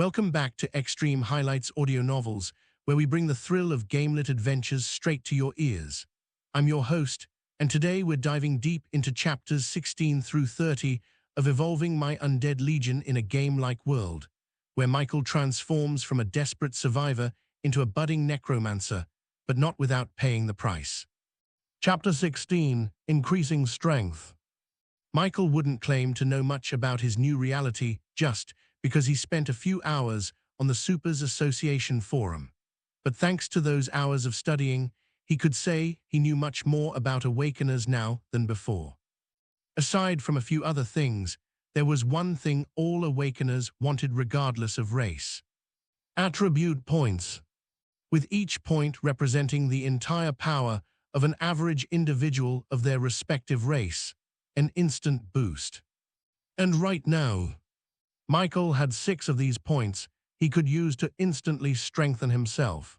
Welcome back to Extreme Highlights Audio Novels, where we bring the thrill of gamelit adventures straight to your ears. I'm your host, and today we're diving deep into chapters 16 through 30 of Evolving My Undead Legion in a game-like world, where Michael transforms from a desperate survivor into a budding necromancer, but not without paying the price. Chapter 16, Increasing Strength. Michael wouldn't claim to know much about his new reality just because he spent a few hours on the Supers Association forum. But thanks to those hours of studying, he could say he knew much more about Awakeners now than before. Aside from a few other things, there was one thing all Awakeners wanted regardless of race. Attribute points, with each point representing the entire power of an average individual of their respective race, an instant boost. And right now, Michael had 6 of these points he could use to instantly strengthen himself.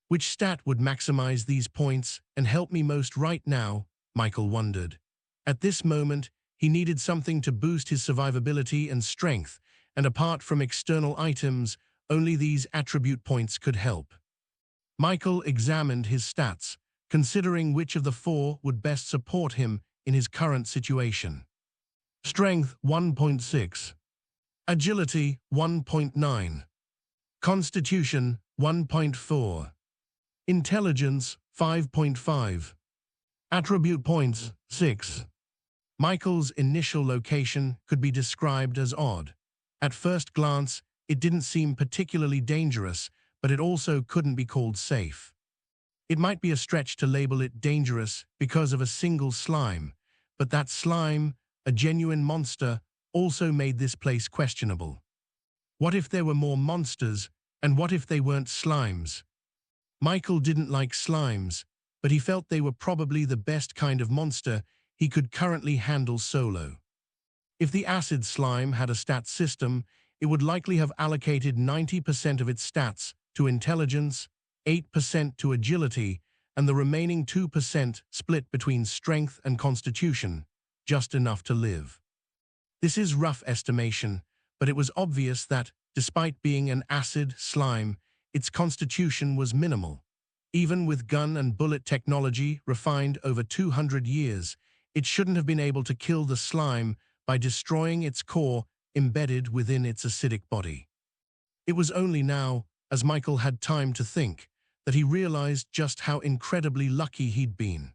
Which stat would maximize these points and help me most right now, Michael wondered. At this moment, he needed something to boost his survivability and strength, and apart from external items, only these attribute points could help. Michael examined his stats, considering which of the 4 would best support him in his current situation. Strength 1.6, Agility 1.9, Constitution 1.4, Intelligence 5.5, Attribute points 6. Michael's initial location could be described as odd. At first glance, it didn't seem particularly dangerous, but it also couldn't be called safe. It might be a stretch to label it dangerous because of a single slime, but that slime, a genuine monster, also made this place questionable. What if there were more monsters, and what if they weren't slimes? Michael didn't like slimes, but he felt they were probably the best kind of monster he could currently handle solo. If the acid slime had a stat system, it would likely have allocated 90% of its stats to intelligence, 8% to agility, and the remaining 2% split between strength and constitution, just enough to live. This is rough estimation, but it was obvious that, despite being an acid slime, its constitution was minimal. Even with gun and bullet technology refined over 200 years, it shouldn't have been able to kill the slime by destroying its core embedded within its acidic body. It was only now, as Michael had time to think, that he realized just how incredibly lucky he'd been.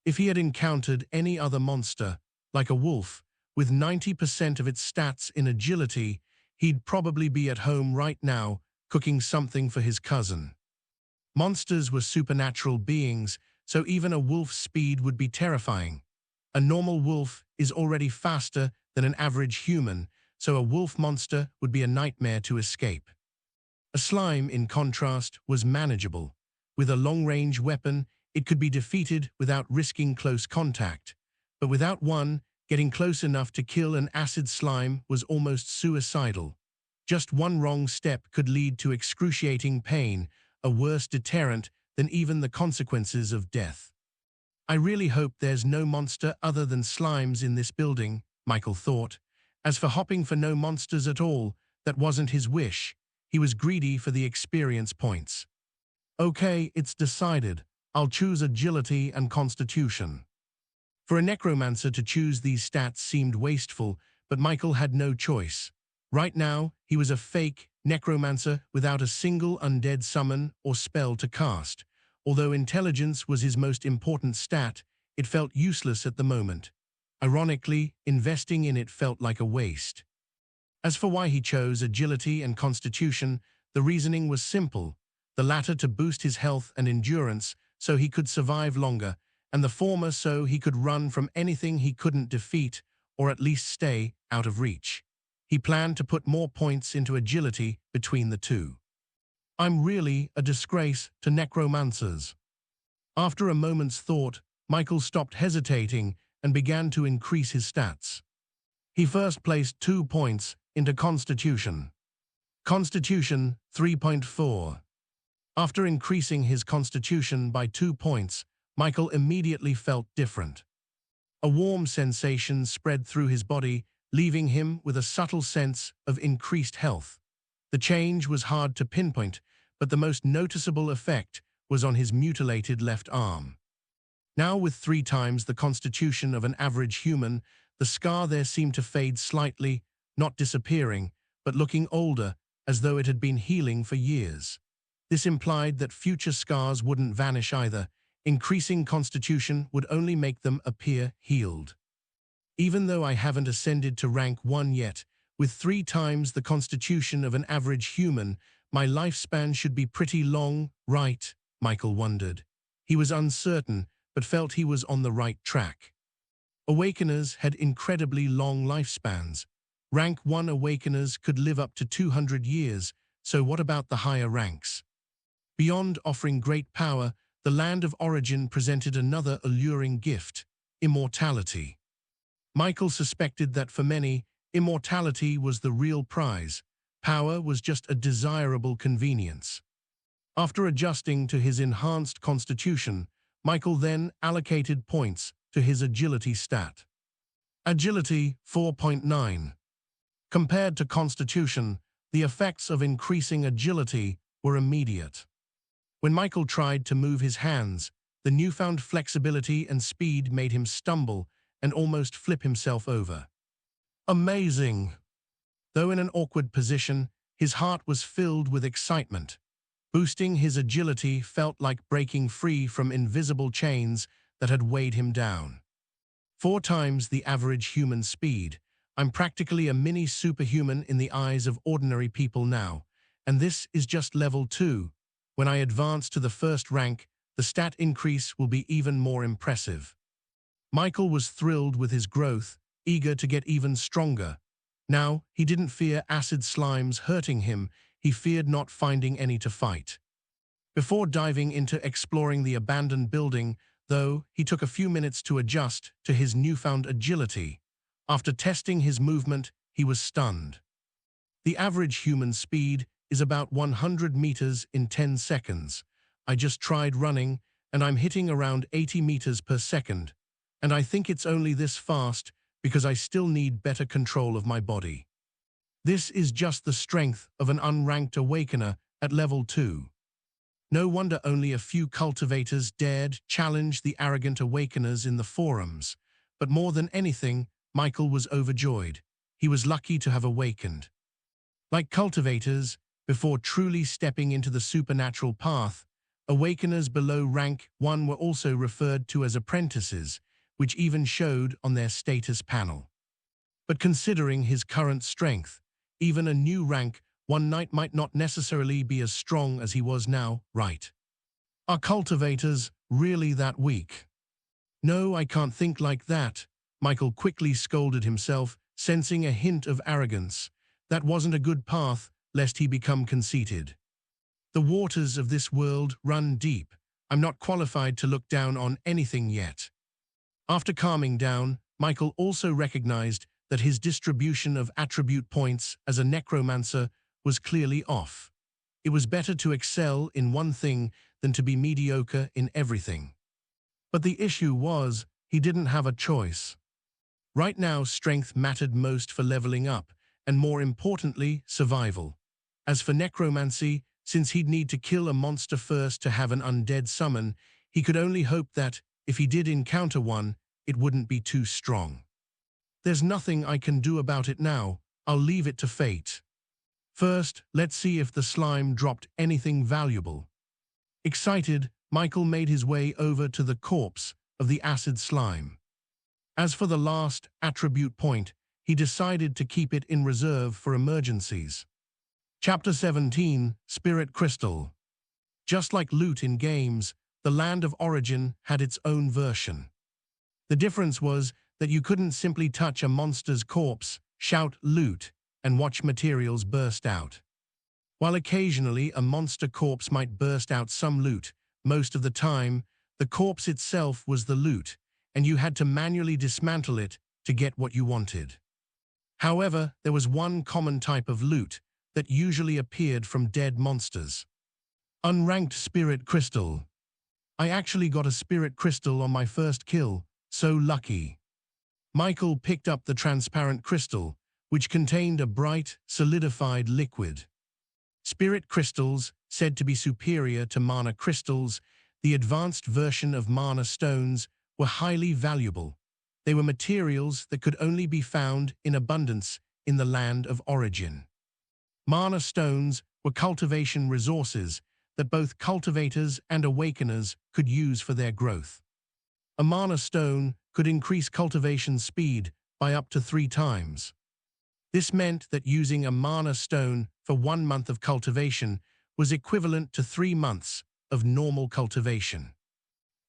If he had encountered any other monster, like a wolf, with 90% of its stats in agility, he'd probably be at home right now, cooking something for his cousin. Monsters were supernatural beings, so even a wolf's speed would be terrifying. A normal wolf is already faster than an average human, so a wolf monster would be a nightmare to escape. A slime, in contrast, was manageable. With a long-range weapon, it could be defeated without risking close contact. But without one, getting close enough to kill an acid slime was almost suicidal. Just one wrong step could lead to excruciating pain, a worse deterrent than even the consequences of death. I really hope there's no monster other than slimes in this building, Michael thought. As for hopping for no monsters at all, that wasn't his wish. He was greedy for the experience points. Okay, it's decided. I'll choose agility and constitution. For a necromancer to choose these stats seemed wasteful, but Michael had no choice. Right now, he was a fake necromancer without a single undead summon or spell to cast. Although intelligence was his most important stat, it felt useless at the moment. Ironically, investing in it felt like a waste. As for why he chose agility and constitution, the reasoning was simple. The latter to boost his health and endurance so he could survive longer, and the former so he could run from anything he couldn't defeat, or at least stay out of reach. He planned to put more points into agility between the two. I'm really a disgrace to necromancers. After a moment's thought, Michael stopped hesitating and began to increase his stats. He first placed 2 points into Constitution. Constitution 3.4. After increasing his Constitution by 2 points, Michael immediately felt different. A warm sensation spread through his body, leaving him with a subtle sense of increased health. The change was hard to pinpoint, but the most noticeable effect was on his mutilated left arm. Now with 3 times the constitution of an average human, the scar there seemed to fade slightly, not disappearing, but looking older, as though it had been healing for years. This implied that future scars wouldn't vanish either. Increasing constitution would only make them appear healed. Even though I haven't ascended to rank 1 yet, with 3 times the constitution of an average human, my lifespan should be pretty long, right? Michael wondered. He was uncertain, but felt he was on the right track. Awakeners had incredibly long lifespans. Rank 1 Awakeners could live up to 200 years, so what about the higher ranks? Beyond offering great power, the land of origin presented another alluring gift: immortality. Michael suspected that for many, immortality was the real prize. Power was just a desirable convenience. After adjusting to his enhanced constitution, Michael then allocated points to his agility stat. Agility 4.9. Compared to constitution, the effects of increasing agility were immediate. When Michael tried to move his hands, the newfound flexibility and speed made him stumble and almost flip himself over. Amazing! Though in an awkward position, his heart was filled with excitement. Boosting his agility felt like breaking free from invisible chains that had weighed him down. 4 times the average human speed. I'm practically a mini superhuman in the eyes of ordinary people now, and this is just level 2. When I advance to the first rank, the stat increase will be even more impressive. Michael was thrilled with his growth, eager to get even stronger. Now, he didn't fear acid slimes hurting him, he feared not finding any to fight. Before diving into exploring the abandoned building, though, he took a few minutes to adjust to his newfound agility. After testing his movement, he was stunned. The average human speed is about 100 meters in 10 seconds. I just tried running, and I'm hitting around 80 meters per second. And I think it's only this fast because I still need better control of my body. This is just the strength of an unranked awakener at level 2. No wonder only a few cultivators dared challenge the arrogant awakeners in the forums. But more than anything, Michael was overjoyed. He was lucky to have awakened. Like cultivators, before truly stepping into the supernatural path, awakeners below rank 1 were also referred to as apprentices, which even showed on their status panel. But considering his current strength, even a new rank 1 knight might not necessarily be as strong as he was now, right? Are cultivators really that weak? No, I can't think like that. Michael quickly scolded himself, sensing a hint of arrogance. That wasn't a good path, lest he become conceited. The waters of this world run deep. I'm not qualified to look down on anything yet. After calming down, Michael also recognized that his distribution of attribute points as a necromancer was clearly off. It was better to excel in one thing than to be mediocre in everything. But the issue was, he didn't have a choice. Right now, strength mattered most for leveling up, and more importantly, survival. As for necromancy, since he'd need to kill a monster first to have an undead summon, he could only hope that, if he did encounter one, it wouldn't be too strong. There's nothing I can do about it now. I'll leave it to fate. First, let's see if the slime dropped anything valuable. Excited, Michael made his way over to the corpse of the acid slime. As for the last attribute point, he decided to keep it in reserve for emergencies. Chapter 17, Spirit Crystal. Just like loot in games, the Land of Origin had its own version. The difference was that you couldn't simply touch a monster's corpse, shout loot, and watch materials burst out. While occasionally a monster corpse might burst out some loot, most of the time, the corpse itself was the loot, and you had to manually dismantle it to get what you wanted. However, there was one common type of loot that usually appeared from dead monsters. Unranked Spirit Crystal. I actually got a Spirit Crystal on my first kill, so lucky. Michael picked up the transparent crystal, which contained a bright, solidified liquid. Spirit crystals, said to be superior to mana crystals, the advanced version of mana stones, were highly valuable. They were materials that could only be found in abundance in the land of origin. Mana stones were cultivation resources that both cultivators and awakeners could use for their growth. A mana stone could increase cultivation speed by up to 3 times. This meant that using a mana stone for 1 month of cultivation was equivalent to 3 months of normal cultivation.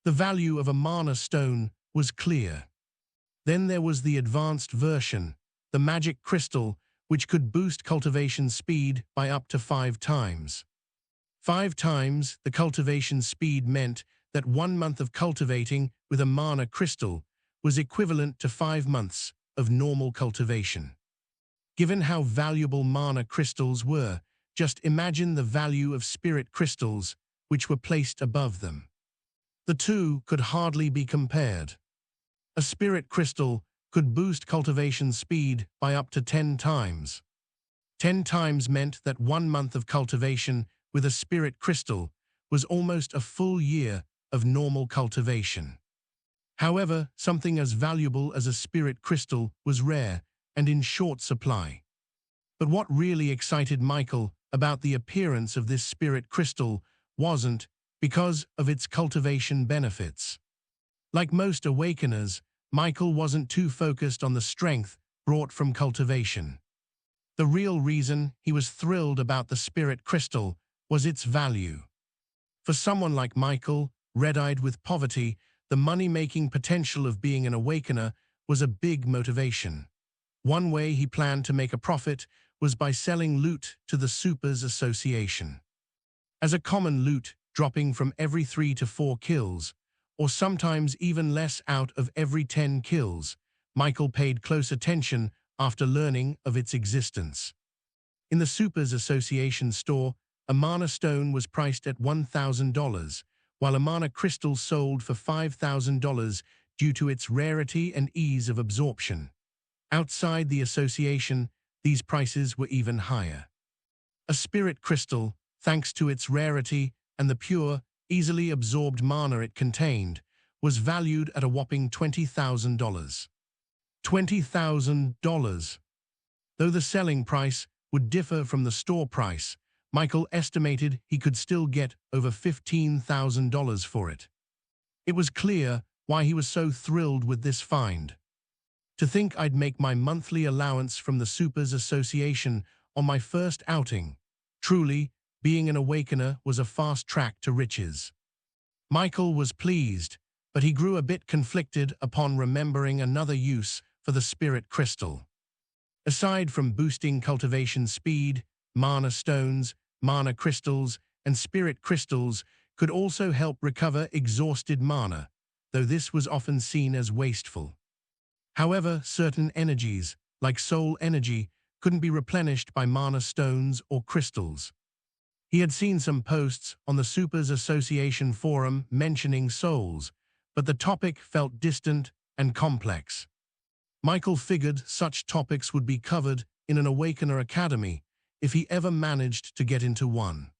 The value of a mana stone was clear. Then there was the advanced version, the magic crystal, which could boost cultivation speed by up to 5 times. 5 times the cultivation speed meant that 1 month of cultivating with a mana crystal was equivalent to 5 months of normal cultivation. Given how valuable mana crystals were, just imagine the value of spirit crystals, which were placed above them. The two could hardly be compared. A spirit crystal could boost cultivation speed by up to 10 times. 10 times meant that 1 month of cultivation with a spirit crystal was almost a full year of normal cultivation. However, something as valuable as a spirit crystal was rare and in short supply. But what really excited Michael about the appearance of this spirit crystal wasn't because of its cultivation benefits. Like most awakeners, Michael wasn't too focused on the strength brought from cultivation. The real reason he was thrilled about the spirit crystal was its value. For someone like Michael, red-eyed with poverty, the money-making potential of being an awakener was a big motivation. One way he planned to make a profit was by selling loot to the Supers Association. As a common loot dropping from every 3 to 4 kills, or sometimes even less out of every 10 kills, Michael paid close attention after learning of its existence. In the Supers Association store, a mana stone was priced at $1,000, while a mana crystal sold for $5,000 due to its rarity and ease of absorption. Outside the association, these prices were even higher. A spirit crystal, thanks to its rarity and the pure, easily absorbed mana it contained, was valued at a whopping $20,000. $20,000. Though the selling price would differ from the store price, Michael estimated he could still get over $15,000 for it. It was clear why he was so thrilled with this find. To think I'd make my monthly allowance from the Supers Association on my first outing. Truly, being an awakener was a fast track to riches. Michael was pleased, but he grew a bit conflicted upon remembering another use for the spirit crystal. Aside from boosting cultivation speed, mana stones, mana crystals, and spirit crystals could also help recover exhausted mana, though this was often seen as wasteful. However, certain energies, like soul energy, couldn't be replenished by mana stones or crystals. He had seen some posts on the Supers Association forum mentioning souls, but the topic felt distant and complex. Michael figured such topics would be covered in an Awakener Academy if he ever managed to get into one.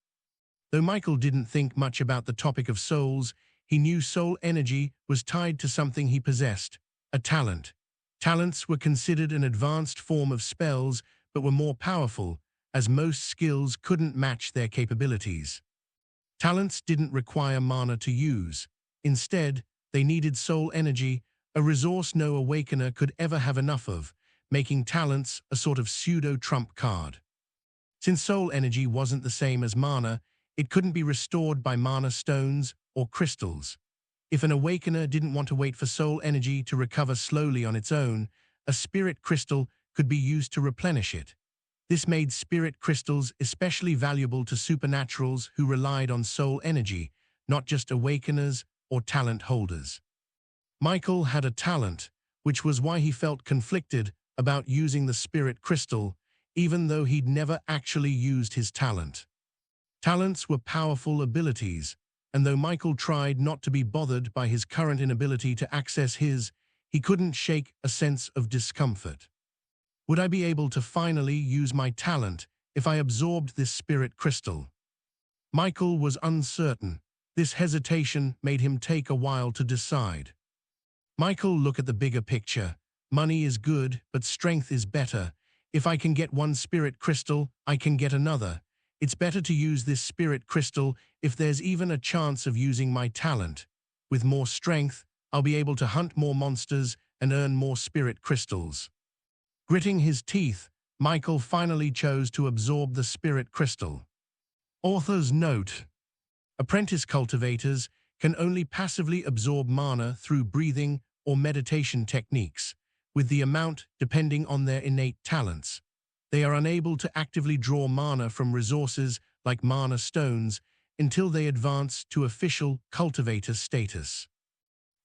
Though Michael didn't think much about the topic of souls, he knew soul energy was tied to something he possessed, a talent. Talents were considered an advanced form of spells but were more powerful, as most skills couldn't match their capabilities. Talents didn't require mana to use. Instead, they needed soul energy, a resource no awakener could ever have enough of, making talents a sort of pseudo-trump card. Since soul energy wasn't the same as mana, it couldn't be restored by mana stones or crystals. If an awakener didn't want to wait for soul energy to recover slowly on its own, a spirit crystal could be used to replenish it. This made spirit crystals especially valuable to supernaturals who relied on soul energy, not just awakeners or talent holders. Michael had a talent, which was why he felt conflicted about using the spirit crystal, even though he'd never actually used his talent. Talents were powerful abilities, and though Michael tried not to be bothered by his current inability to access his, he couldn't shake a sense of discomfort. Would I be able to finally use my talent if I absorbed this spirit crystal? Michael was uncertain. This hesitation made him take a while to decide. Michael, look at the bigger picture. Money is good, but strength is better. If I can get one spirit crystal, I can get another. It's better to use this spirit crystal if there's even a chance of using my talent. With more strength, I'll be able to hunt more monsters and earn more spirit crystals. Gritting his teeth, Michael finally chose to absorb the spirit crystal. Author's note: apprentice cultivators can only passively absorb mana through breathing or meditation techniques, with the amount depending on their innate talents. They are unable to actively draw mana from resources like mana stones until they advance to official cultivator status.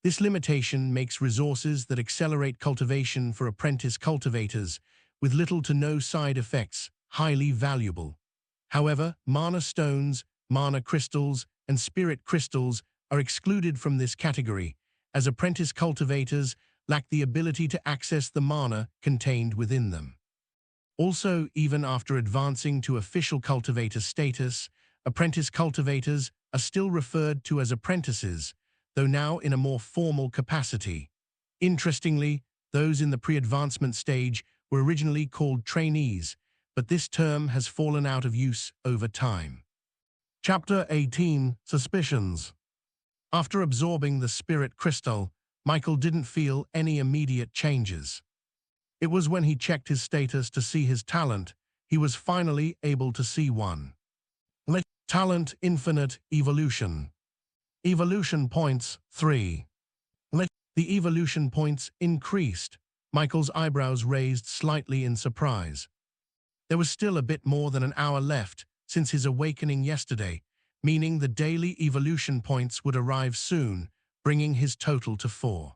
This limitation makes resources that accelerate cultivation for apprentice cultivators with little to no side effects highly valuable. However, mana stones, mana crystals, and spirit crystals are excluded from this category, as apprentice cultivators lack the ability to access the mana contained within them. Also, even after advancing to official cultivator status, apprentice cultivators are still referred to as apprentices, though now in a more formal capacity. Interestingly, those in the pre-advancement stage were originally called trainees, but this term has fallen out of use over time. Chapter 18: Suspicions. After absorbing the spirit crystal, Michael didn't feel any immediate changes. It was when he checked his status to see his talent, he was finally able to see one. Talent Infinite Evolution. Evolution points 3. The evolution points increased. Michael's eyebrows raised slightly in surprise. There was still a bit more than an hour left since his awakening yesterday, meaning the daily evolution points would arrive soon, bringing his total to 4.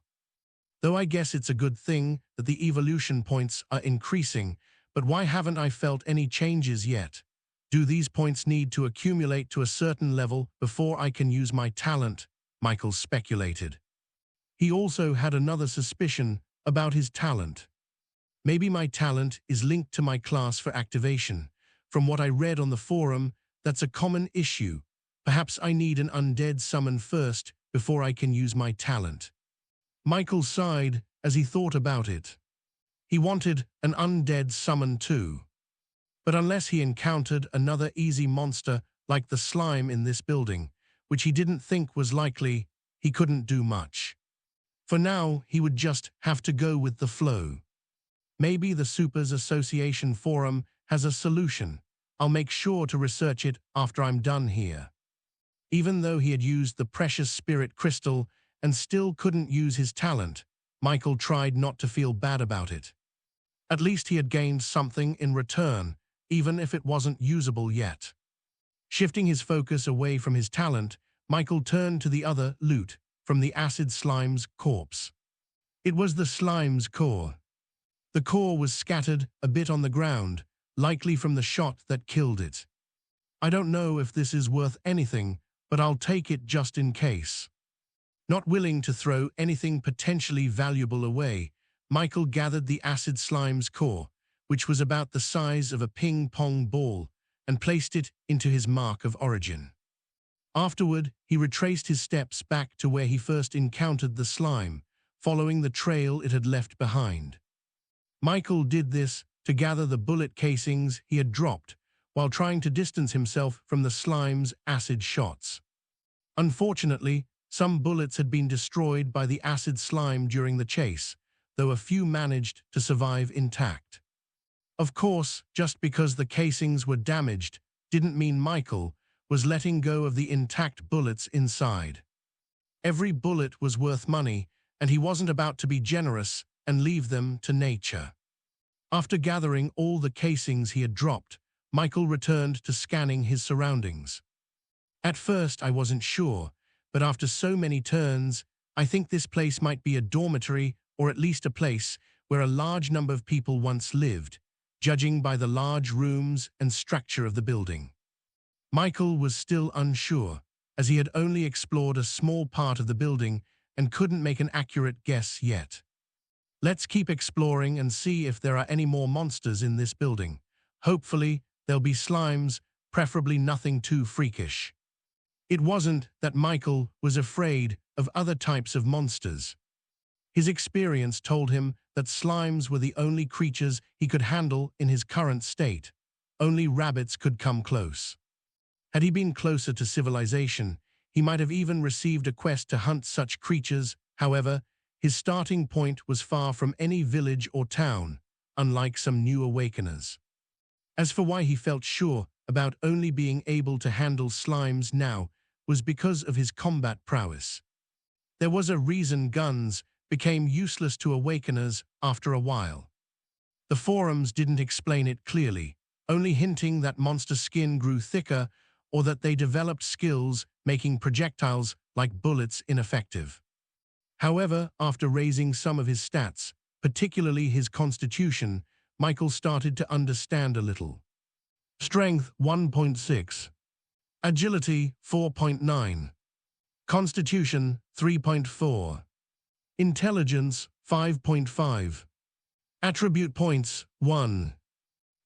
Though I guess it's a good thing that the evolution points are increasing, but why haven't I felt any changes yet? Do these points need to accumulate to a certain level before I can use my talent? Michael speculated. He also had another suspicion about his talent. Maybe my talent is linked to my class for activation. From what I read on the forum, that's a common issue. Perhaps I need an undead summon first before I can use my talent. Michael sighed as he thought about it. He wanted an undead summon too. But unless he encountered another easy monster like the slime in this building, which he didn't think was likely, he couldn't do much. For now, he would just have to go with the flow. Maybe the Supers Association forum has a solution. I'll make sure to research it after I'm done here. Even though he had used the precious spirit crystal and still couldn't use his talent, Michael tried not to feel bad about it. At least he had gained something in return, even if it wasn't usable yet. Shifting his focus away from his talent, Michael turned to the other loot from the acid slime's corpse. It was the slime's core. The core was scattered a bit on the ground, likely from the shot that killed it. I don't know if this is worth anything, but I'll take it just in case. Not willing to throw anything potentially valuable away, Michael gathered the acid slime's core, which was about the size of a ping-pong ball, and placed it into his mark of origin. Afterward, he retraced his steps back to where he first encountered the slime, following the trail it had left behind. Michael did this to gather the bullet casings he had dropped, while trying to distance himself from the slime's acid shots. Unfortunately, some bullets had been destroyed by the acid slime during the chase, though a few managed to survive intact. Of course, just because the casings were damaged didn't mean Michael was letting go of the intact bullets inside. Every bullet was worth money, and he wasn't about to be generous and leave them to nature. After gathering all the casings he had dropped, Michael returned to scanning his surroundings. At first, I wasn't sure, but after so many turns, I think this place might be a dormitory or at least a place where a large number of people once lived, judging by the large rooms and structure of the building. Michael was still unsure, as he had only explored a small part of the building and couldn't make an accurate guess yet. Let's keep exploring and see if there are any more monsters in this building. Hopefully, there'll be slimes, preferably nothing too freakish. It wasn't that Michael was afraid of other types of monsters. His experience told him that slimes were the only creatures he could handle in his current state. Only rabbits could come close. Had he been closer to civilization, he might have even received a quest to hunt such creatures. However, his starting point was far from any village or town, unlike some new awakeners. As for why he felt sure about only being able to handle slimes now, was because of his combat prowess. There was a reason guns became useless to awakeners after a while. The forums didn't explain it clearly, only hinting that monster skin grew thicker or that they developed skills making projectiles like bullets ineffective. However, after raising some of his stats, particularly his constitution, Michael started to understand a little. Strength 1.6, Agility 4.9, Constitution 3.4, Intelligence 5.5, Attribute points 1.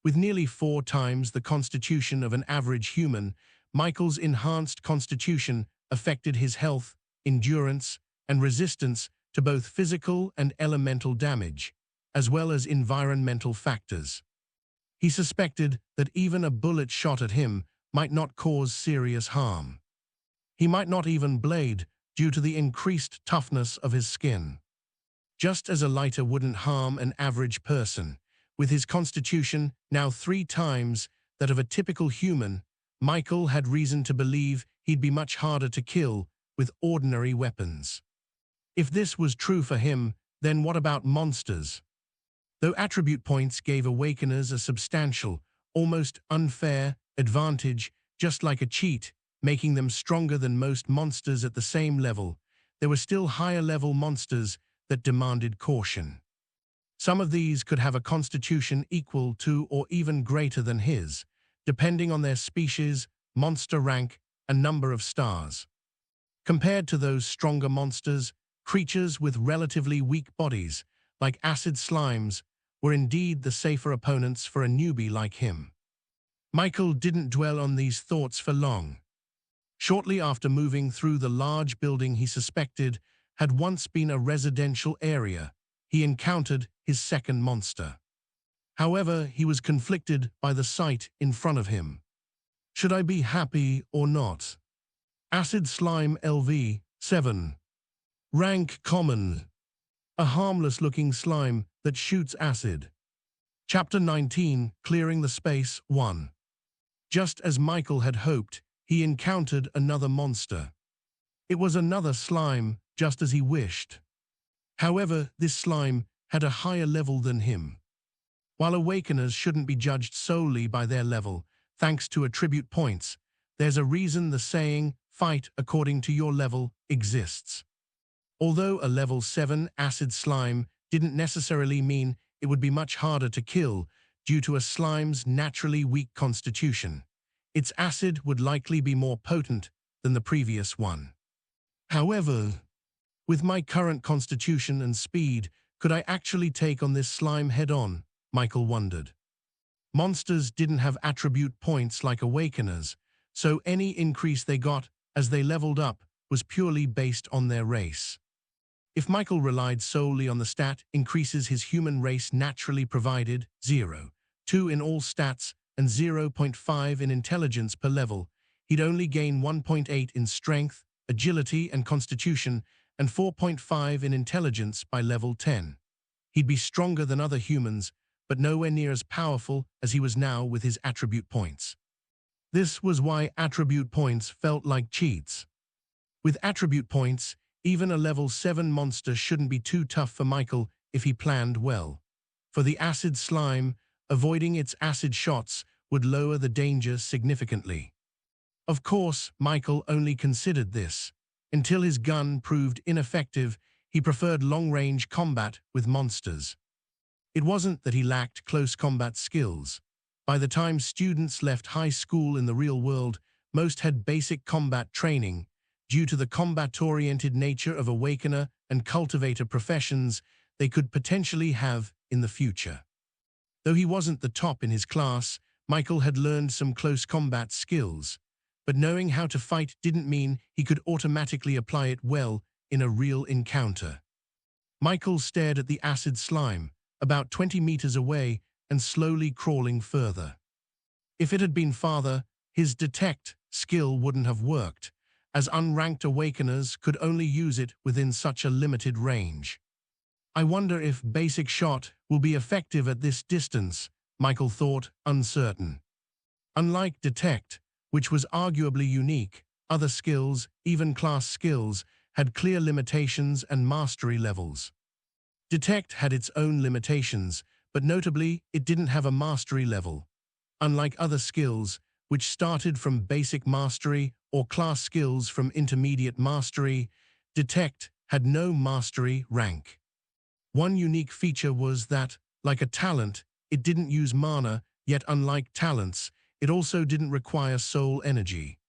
With nearly 4 times the constitution of an average human, Michael's enhanced constitution affected his health, endurance, and resistance to both physical and elemental damage, as well as environmental factors. He suspected that even a bullet shot at him might not cause serious harm. He might not even blade due to the increased toughness of his skin. Just as a lighter wouldn't harm an average person, with his constitution now 3 times that of a typical human, Michael had reason to believe he'd be much harder to kill with ordinary weapons. If this was true for him, then what about monsters? Though attribute points gave Awakeners a substantial, almost unfair, advantage, just like a cheat, making them stronger than most monsters at the same level, there were still higher-level monsters that demanded caution. Some of these could have a constitution equal to or even greater than his, depending on their species, monster rank, and number of stars. Compared to those stronger monsters, creatures with relatively weak bodies, like acid slimes, were indeed the safer opponents for a newbie like him. Michael didn't dwell on these thoughts for long. Shortly after moving through the large building he suspected had once been a residential area, he encountered his second monster. However, he was conflicted by the sight in front of him. Should I be happy or not? Acid Slime LV 7. Rank Common. A harmless-looking slime that shoots acid. Chapter 19, Clearing the Space 1. Just as Michael had hoped, he encountered another monster. It was another slime, just as he wished. However, this slime had a higher level than him. While Awakeners shouldn't be judged solely by their level, thanks to attribute points, there's a reason the saying, "fight according to your level," exists. Although a level 7 acid slime didn't necessarily mean it would be much harder to kill due to a slime's naturally weak constitution, its acid would likely be more potent than the previous one. However, with my current constitution and speed, could I actually take on this slime head-on? Michael wondered. Monsters didn't have attribute points like Awakeners, so any increase they got as they leveled up was purely based on their race. If Michael relied solely on the stat increases his human race naturally provided 0.2 in all stats and 0.5 in intelligence per level, he'd only gain 1.8 in strength, agility, and constitution, and 4.5 in intelligence by level 10. He'd be stronger than other humans, but nowhere near as powerful as he was now with his attribute points. This was why attribute points felt like cheats. With attribute points, even a level 7 monster shouldn't be too tough for Michael if he planned well. For the acid slime, avoiding its acid shots would lower the danger significantly. Of course, Michael only considered this. Until his gun proved ineffective, he preferred long-range combat with monsters. It wasn't that he lacked close combat skills. By the time students left high school in the real world, most had basic combat training. Due to the combat-oriented nature of Awakener and Cultivator professions they could potentially have in the future. Though he wasn't the top in his class, Michael had learned some close combat skills, but knowing how to fight didn't mean he could automatically apply it well in a real encounter. Michael stared at the acid slime, about 20 meters away and slowly crawling further. If it had been farther, his detect skill wouldn't have worked, as unranked awakeners could only use it within such a limited range. I wonder if basic shot will be effective at this distance, Michael thought, uncertain. Unlike detect, which was arguably unique, other skills, even class skills, had clear limitations and mastery levels. Detect had its own limitations, but notably, it didn't have a mastery level. Unlike other skills, which started from basic mastery or class skills from intermediate mastery, detect had no mastery rank. One unique feature was that, like a talent, it didn't use mana, yet unlike talents, it also didn't require soul energy.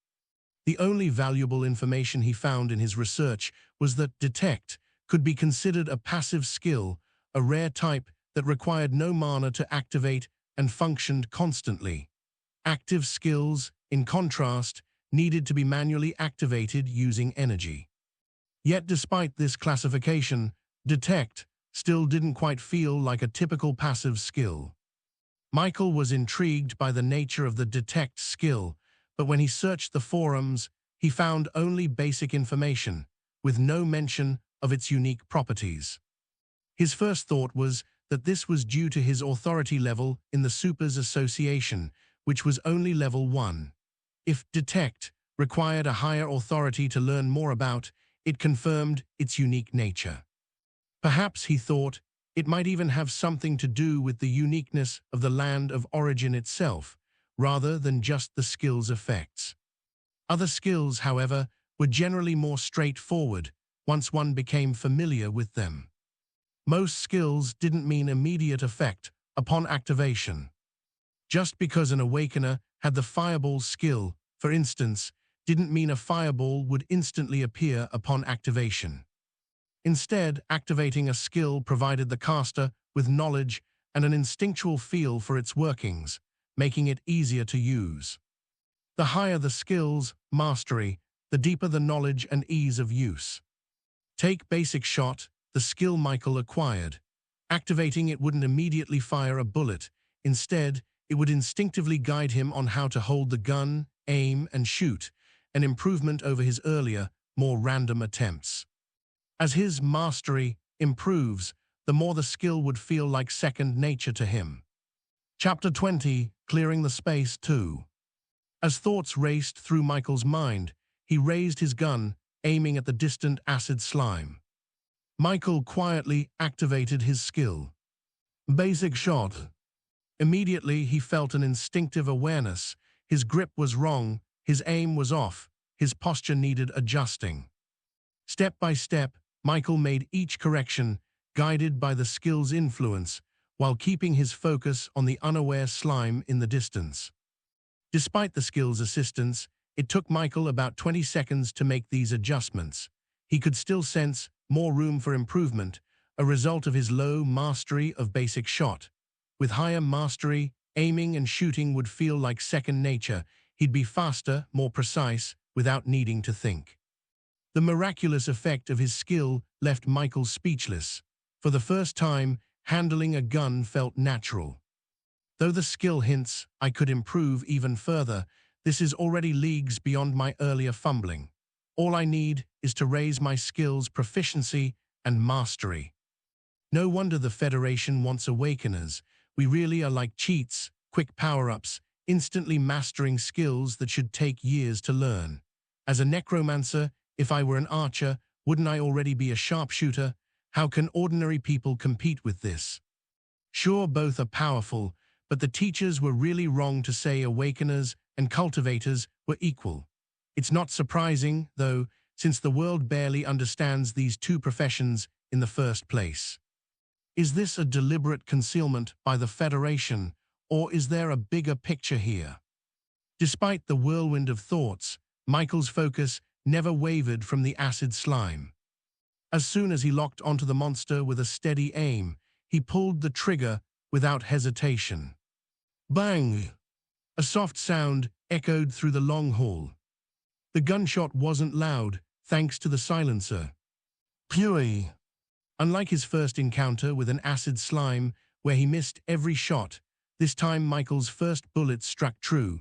The only valuable information he found in his research was that detect could be considered a passive skill, a rare type that required no mana to activate and functioned constantly. Active skills, in contrast, needed to be manually activated using energy. Yet despite this classification, detect still didn't quite feel like a typical passive skill. Michael was intrigued by the nature of the detect skill, but when he searched the forums, he found only basic information, with no mention of its unique properties. His first thought was that this was due to his authority level in the Supers Association, which was only level 1. If detect required a higher authority to learn more about, it confirmed its unique nature. Perhaps, he thought, it might even have something to do with the uniqueness of the land of origin itself, rather than just the skill's effects. Other skills, however, were generally more straightforward once one became familiar with them. Most skills didn't mean immediate effect upon activation. Just because an awakener had the fireball skill, for instance, didn't mean a fireball would instantly appear upon activation. Instead, activating a skill provided the caster with knowledge and an instinctual feel for its workings, making it easier to use. The higher the skill's mastery, the deeper the knowledge and ease of use. Take basic shot, the skill Michael acquired. Activating it wouldn't immediately fire a bullet. Instead, it would instinctively guide him on how to hold the gun, aim, and shoot, an improvement over his earlier, more random attempts. As his mastery improves, the more the skill would feel like second nature to him. Chapter 20, Clearing the Space 2. As thoughts raced through Michael's mind, he raised his gun, aiming at the distant acid slime. Michael quietly activated his skill. Basic shot. Immediately, he felt an instinctive awareness. His grip was wrong, his aim was off, his posture needed adjusting. Step by step, Michael made each correction, guided by the skill's influence, while keeping his focus on the unaware slime in the distance. Despite the skill's assistance, it took Michael about 20 seconds to make these adjustments. He could still sense more room for improvement, a result of his low mastery of basic shot. With higher mastery, aiming and shooting would feel like second nature. He'd be faster, more precise, without needing to think. The miraculous effect of his skill left Michael speechless. For the first time, handling a gun felt natural. Though the skill hints I could improve even further, this is already leagues beyond my earlier fumbling. All I need is to raise my skill's proficiency and mastery. No wonder the Federation wants awakeners. We really are like cheats, quick power-ups, instantly mastering skills that should take years to learn. As a necromancer, if I were an archer, wouldn't I already be a sharpshooter? How can ordinary people compete with this? Sure, both are powerful, but the teachers were really wrong to say awakeners and cultivators were equal. It's not surprising, though, since the world barely understands these two professions in the first place. Is this a deliberate concealment by the Federation, or is there a bigger picture here? Despite the whirlwind of thoughts, Michael's focus never wavered from the acid slime. As soon as he locked onto the monster with a steady aim, he pulled the trigger without hesitation. Bang! A soft sound echoed through the long hall. The gunshot wasn't loud, thanks to the silencer. Pui. Unlike his first encounter with an acid slime, where he missed every shot, this time Michael's first bullet struck true.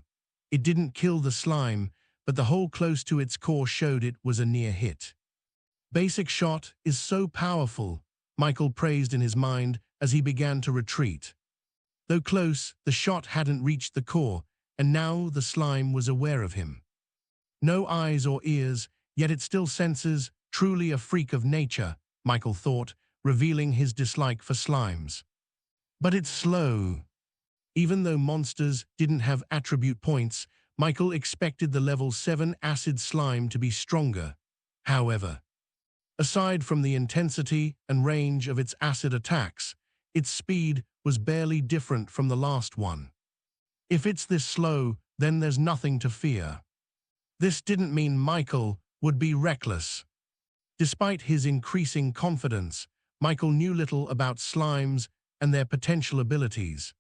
It didn't kill the slime, but the hole close to its core showed it was a near hit. Basic shot is so powerful, Michael praised in his mind as he began to retreat. Though close, the shot hadn't reached the core, and now the slime was aware of him. No eyes or ears, yet it still senses, truly a freak of nature, Michael thought, revealing his dislike for slimes. But it's slow. Even though monsters didn't have attribute points, Michael expected the level 7 acid slime to be stronger. However, aside from the intensity and range of its acid attacks, its speed was barely different from the last one. If it's this slow, then there's nothing to fear. This didn't mean Michael would be reckless. Despite his increasing confidence, Michael knew little about slimes and their potential abilities.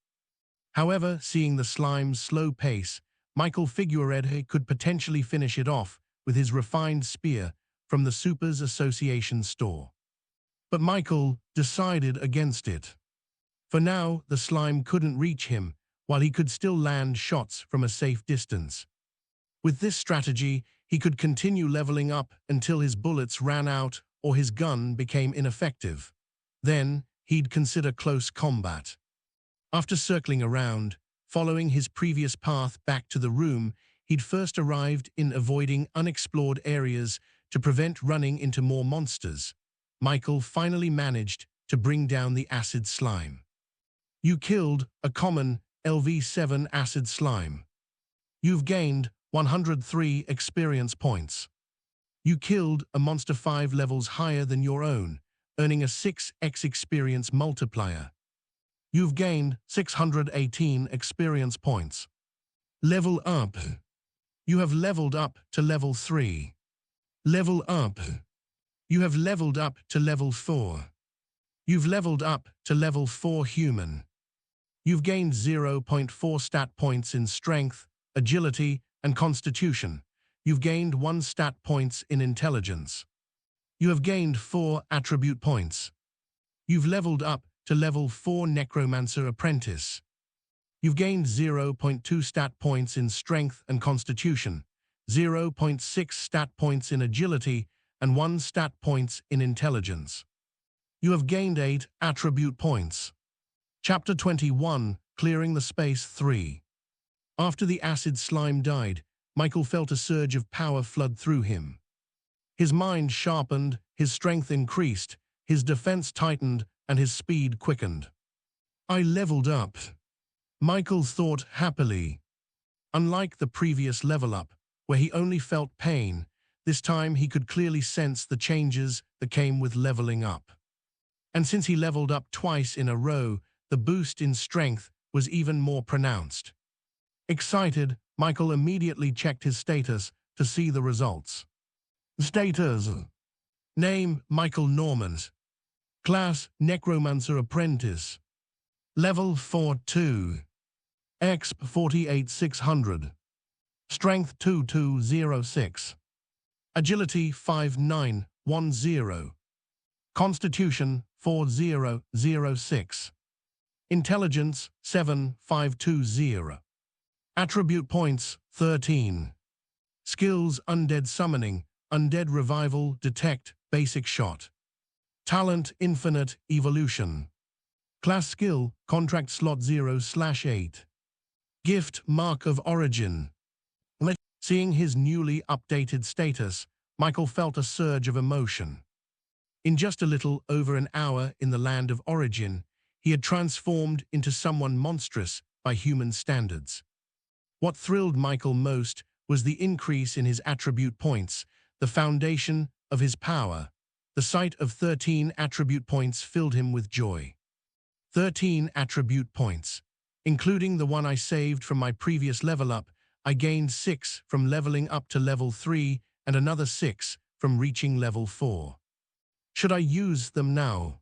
However, seeing the slime's slow pace, Michael figured he could potentially finish it off with his refined spear from the Supers Association store. But Michael decided against it. For now, the slime couldn't reach him, while he could still land shots from a safe distance. With this strategy, he could continue leveling up until his bullets ran out or his gun became ineffective. Then, he'd consider close combat. After circling around, following his previous path back to the room, he'd first arrived in avoiding unexplored areas to prevent running into more monsters. Michael finally managed to bring down the acid slime. You killed a common LV7 acid slime. You've gained 103 experience points. You killed a monster 5 levels higher than your own, earning a 6x experience multiplier. You've gained 618 experience points. Level up. You have leveled up to level 3. Level up. You have leveled up to level 4. You've leveled up to level 4 human. You've gained 0.4 stat points in strength, agility, and constitution. You've gained 1 stat points in intelligence. You have gained 4 attribute points. You've leveled up to level 4 Necromancer Apprentice. You've gained 0.2 stat points in strength and constitution, 0.6 stat points in agility, and 1 stat points in intelligence. You have gained 8 attribute points. Chapter 21, Clearing the Space 3. After the acid slime died, Michael felt a surge of power flood through him. His mind sharpened, his strength increased, his defense tightened, and his speed quickened. I leveled up, Michael thought happily. Unlike the previous level up, where he only felt pain, this time he could clearly sense the changes that came with leveling up. And since he leveled up twice in a row, the boost in strength was even more pronounced. Excited, Michael immediately checked his status to see the results. Status. Name, Michael Normans. Class, Necromancer Apprentice. Level 42. Exp 48600. Strength 2206. Agility 5910. Constitution 4006. Intelligence 7520. Attribute points 13. Skills Undead Summoning, Undead Revival, Detect, Basic Shot. Talent Infinite Evolution. Class Skill Contract Slot 0/8. Gift Mark of Origin. Seeing his newly updated status, Michael felt a surge of emotion. In just a little over an hour in the land of origin, he had transformed into someone monstrous by human standards. What thrilled Michael most was the increase in his attribute points, the foundation of his power. The sight of 13 attribute points filled him with joy. 13 attribute points. Including the one I saved from my previous level up, I gained 6 from leveling up to level 3 and another 6 from reaching level 4. Should I use them now?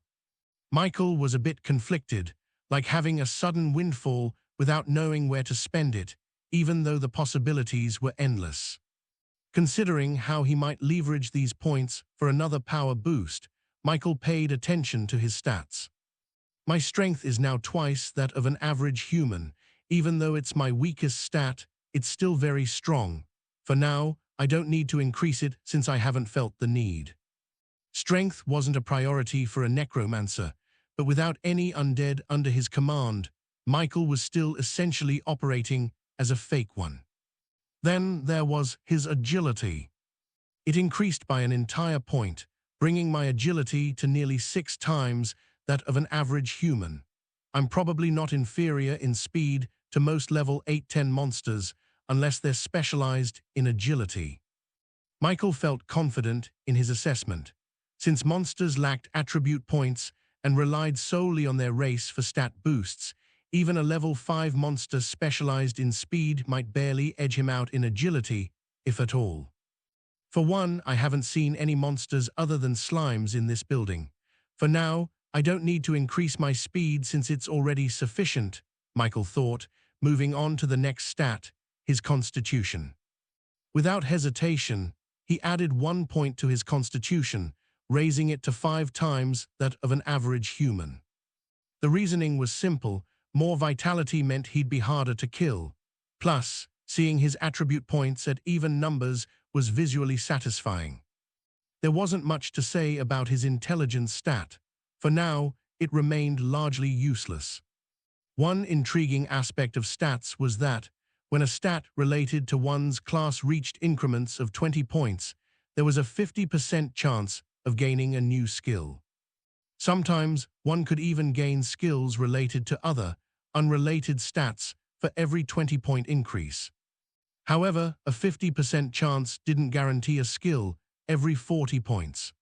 Michael was a bit conflicted, like having a sudden windfall without knowing where to spend it. even though the possibilities were endless. Considering how he might leverage these points for another power boost, Michael paid attention to his stats. My strength is now twice that of an average human. Even though it's my weakest stat, it's still very strong. For now, I don't need to increase it since I haven't felt the need. Strength wasn't a priority for a Necromancer, but without any undead under his command, Michael was still essentially operating as a fake one. Then there was his agility. It increased by an entire point, bringing my agility to nearly 6 times that of an average human. I'm probably not inferior in speed to most level 8-10 monsters unless they're specialized in agility. Michael felt confident in his assessment. Since monsters lacked attribute points and relied solely on their race for stat boosts, even a level 5 monster specialized in speed might barely edge him out in agility, if at all. For one, I haven't seen any monsters other than slimes in this building. For now, I don't need to increase my speed since it's already sufficient, Michael thought, moving on to the next stat, his constitution. Without hesitation, he added 1 point to his constitution, raising it to 5 times that of an average human. The reasoning was simple: more vitality meant he'd be harder to kill. Plus, seeing his attribute points at even numbers was visually satisfying. There wasn't much to say about his intelligence stat. For now, it remained largely useless. One intriguing aspect of stats was that, when a stat related to one's class reached increments of 20 points, there was a 50% chance of gaining a new skill. Sometimes, one could even gain skills related to other, unrelated stats for every 20-point increase. However, a 50% chance didn't guarantee a skill every 40 points.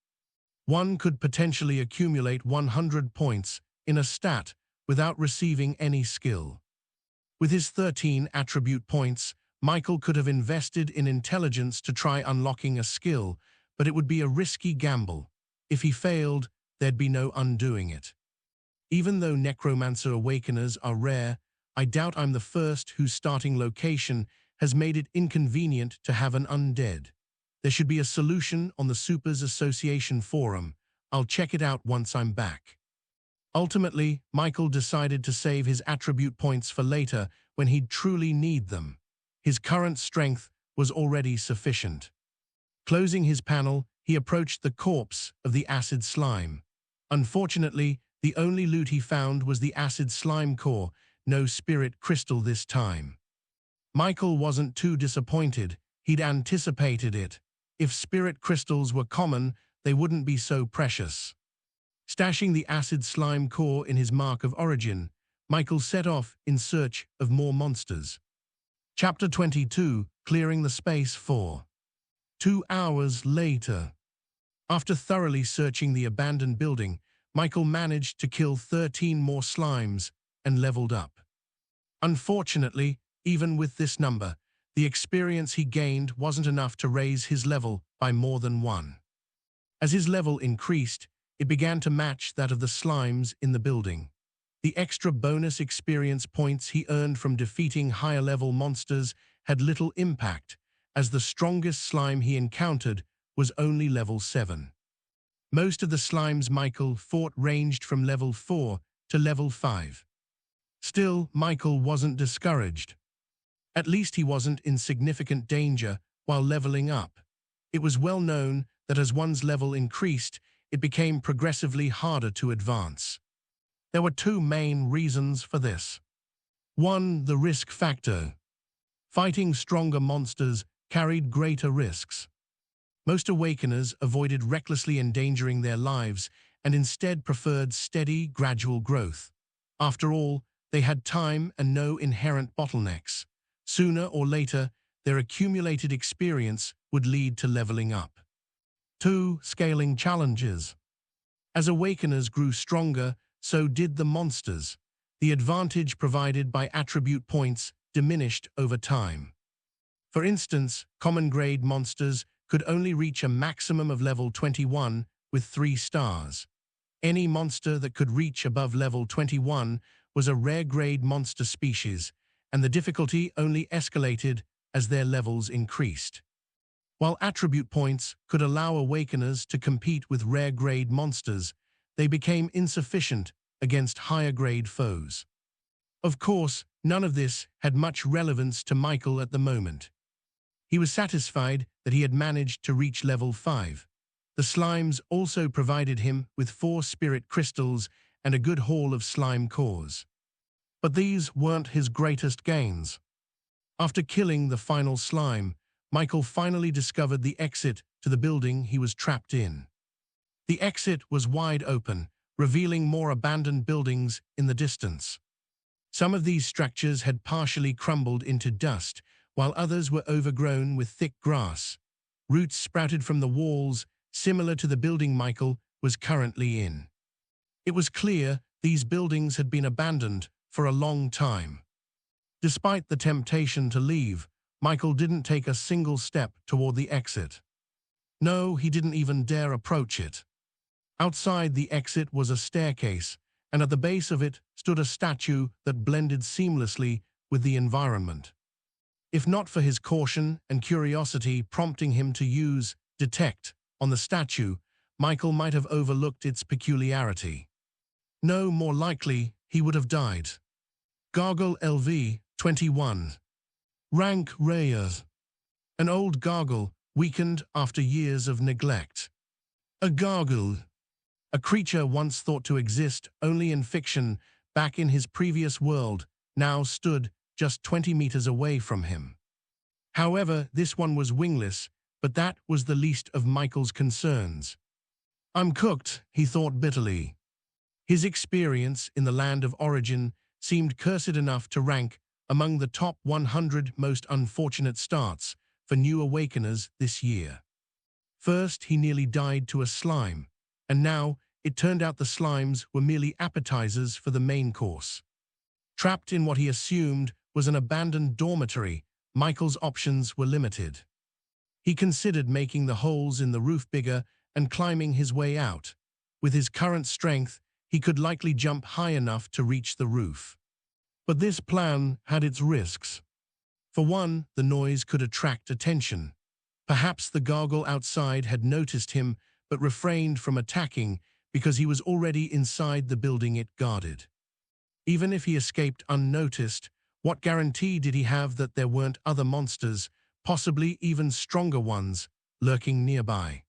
One could potentially accumulate 100 points in a stat without receiving any skill. With his 13 attribute points, Michael could have invested in intelligence to try unlocking a skill, but it would be a risky gamble. If he failed, there'd be no undoing it. Even though Necromancer Awakeners are rare, I doubt I'm the first whose starting location has made it inconvenient to have an undead. There should be a solution on the Supers Association forum. I'll check it out once I'm back. Ultimately, Michael decided to save his attribute points for later when he'd truly need them. His current strength was already sufficient. Closing his panel, he approached the corpse of the acid slime. Unfortunately, the only loot he found was the acid slime core, no spirit crystal this time. Michael wasn't too disappointed. He'd anticipated it. If spirit crystals were common, they wouldn't be so precious. Stashing the acid slime core in his mark of origin, Michael set off in search of more monsters. Chapter 22, Clearing the Space for 2 hours later. After thoroughly searching the abandoned building, Michael managed to kill 13 more slimes and leveled up. Unfortunately, even with this number, the experience he gained wasn't enough to raise his level by more than 1. As his level increased, it began to match that of the slimes in the building. The extra bonus experience points he earned from defeating higher-level monsters had little impact, as the strongest slime he encountered was only level 7. Most of the slimes Michael fought ranged from level 4 to level 5. Still, Michael wasn't discouraged. At least he wasn't in significant danger while leveling up. It was well known that as one's level increased, it became progressively harder to advance. There were 2 main reasons for this. 1, the risk factor. Fighting stronger monsters carried greater risks. Most Awakeners avoided recklessly endangering their lives and instead preferred steady, gradual growth. After all, they had time and no inherent bottlenecks. Sooner or later, their accumulated experience would lead to leveling up. 2, scaling challenges. As Awakeners grew stronger, so did the monsters. The advantage provided by attribute points diminished over time. For instance, common-grade monsters could only reach a maximum of level 21 with 3 stars. Any monster that could reach above level 21 was a rare-grade monster species, and the difficulty only escalated as their levels increased. While attribute points could allow Awakeners to compete with rare-grade monsters, they became insufficient against higher-grade foes. Of course, none of this had much relevance to Michael at the moment. He was satisfied that he had managed to reach level 5. The slimes also provided him with 4 spirit crystals and a good haul of slime cores. But these weren't his greatest gains. After killing the final slime, Michael finally discovered the exit to the building he was trapped in. The exit was wide open, revealing more abandoned buildings in the distance. Some of these structures had partially crumbled into dust, while others were overgrown with thick grass. Roots sprouted from the walls, similar to the building Michael was currently in. It was clear these buildings had been abandoned for a long time. Despite the temptation to leave, Michael didn't take a single step toward the exit. No, he didn't even dare approach it. Outside the exit was a staircase, and at the base of it stood a statue that blended seamlessly with the environment. If not for his caution and curiosity prompting him to use detect on the statue, Michael might have overlooked its peculiarity. No, more likely, he would have died. Gargle LV 21. Rank Rare. An old gargle, weakened after years of neglect. A gargle. A creature once thought to exist only in fiction back in his previous world, now stood just 20 meters away from him. However, this one was wingless, but that was the least of Michael's concerns. I'm cooked, he thought bitterly. His experience in the land of origin seemed cursed enough to rank among the top 100 most unfortunate starts for new Awakeners this year. First, he nearly died to a slime, and now it turned out the slimes were merely appetizers for the main course. Trapped in what he assumed was an abandoned dormitory, Michael's options were limited. He considered making the holes in the roof bigger and climbing his way out. With his current strength, he could likely jump high enough to reach the roof. But this plan had its risks. For one, the noise could attract attention. Perhaps the gargoyle outside had noticed him but refrained from attacking because he was already inside the building it guarded. Even if he escaped unnoticed, what guarantee did he have that there weren't other monsters, possibly even stronger ones, lurking nearby?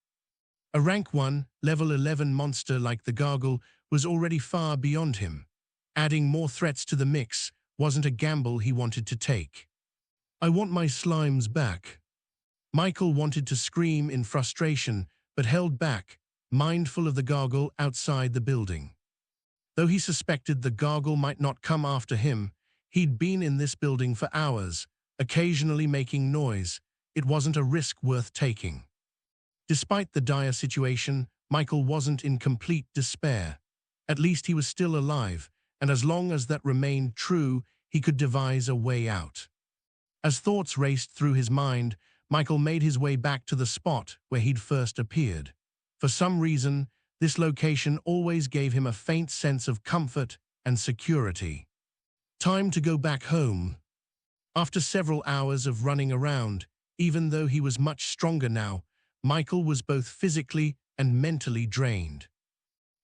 A rank 1, level 11 monster like the gargoyle was already far beyond him. Adding more threats to the mix wasn't a gamble he wanted to take. I want my slimes back. Michael wanted to scream in frustration, but held back, mindful of the gargoyle outside the building. Though he suspected the gargoyle might not come after him, he'd been in this building for hours, occasionally making noise. It wasn't a risk worth taking. Despite the dire situation, Michael wasn't in complete despair. At least he was still alive, and as long as that remained true, he could devise a way out. As thoughts raced through his mind, Michael made his way back to the spot where he'd first appeared. For some reason, this location always gave him a faint sense of comfort and security. Time to go back home. After several hours of running around, even though he was much stronger now, Michael was both physically and mentally drained.